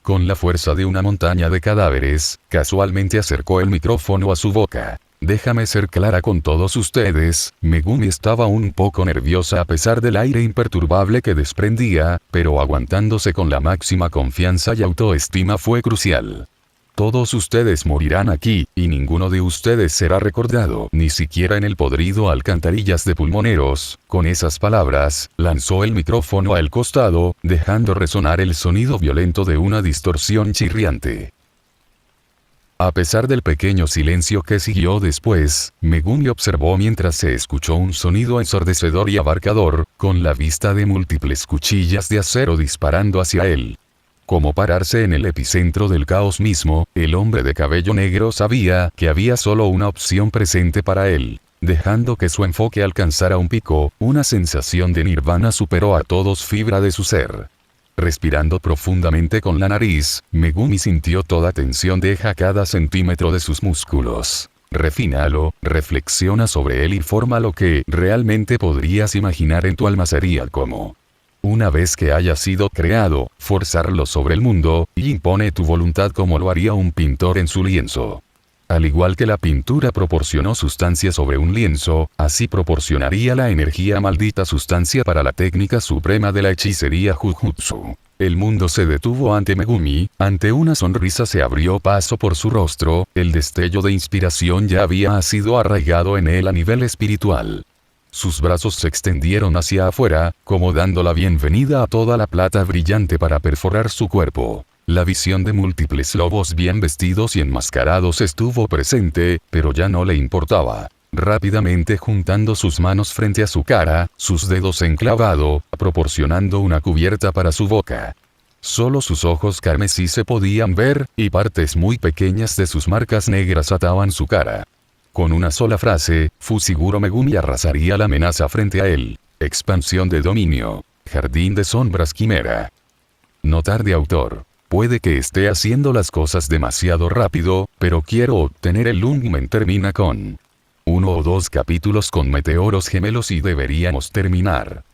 Con la fuerza de una montaña de cadáveres, casualmente acercó el micrófono a su boca. Déjame ser clara con todos ustedes, Megumi estaba un poco nerviosa a pesar del aire imperturbable que desprendía, pero aguantándose con la máxima confianza y autoestima fue crucial. Todos ustedes morirán aquí, y ninguno de ustedes será recordado, ni siquiera en el podrido alcantarillas de pulmoneros. Con esas palabras, lanzó el micrófono al costado, dejando resonar el sonido violento de una distorsión chirriante. A pesar del pequeño silencio que siguió después, Megumi observó mientras se escuchó un sonido ensordecedor y abarcador, con la vista de múltiples cuchillas de acero disparando hacia él. Como pararse en el epicentro del caos mismo, el hombre de cabello negro sabía que había solo una opción presente para él. Dejando que su enfoque alcanzara un pico, una sensación de nirvana superó a todos fibra de su ser. Respirando profundamente con la nariz, Megumi sintió toda tensión deja cada centímetro de sus músculos. Refínalo, reflexiona sobre él y forma lo que realmente podrías imaginar en tu alma sería como. Una vez que haya sido creado, forzarlo sobre el mundo, y impone tu voluntad como lo haría un pintor en su lienzo. Al igual que la pintura proporcionó sustancia sobre un lienzo, así proporcionaría la energía maldita sustancia para la técnica suprema de la hechicería Jujutsu. El mundo se detuvo ante Megumi, ante una sonrisa se abrió paso por su rostro, el destello de inspiración ya había sido arraigado en él a nivel espiritual. Sus brazos se extendieron hacia afuera, como dando la bienvenida a toda la plata brillante para perforar su cuerpo. La visión de múltiples lobos bien vestidos y enmascarados estuvo presente, pero ya no le importaba. Rápidamente juntando sus manos frente a su cara, sus dedos enclavado, proporcionando una cubierta para su boca. Solo sus ojos carmesí se podían ver, y partes muy pequeñas de sus marcas negras ataban su cara. Con una sola frase, Fushiguro Megumi arrasaría la amenaza frente a él. Expansión de dominio. Jardín de sombras quimera. Notar de autor. Puede que esté haciendo las cosas demasiado rápido, pero quiero obtener el Lungmen. Termina con 1 o 2 capítulos con meteoros gemelos y deberíamos terminar.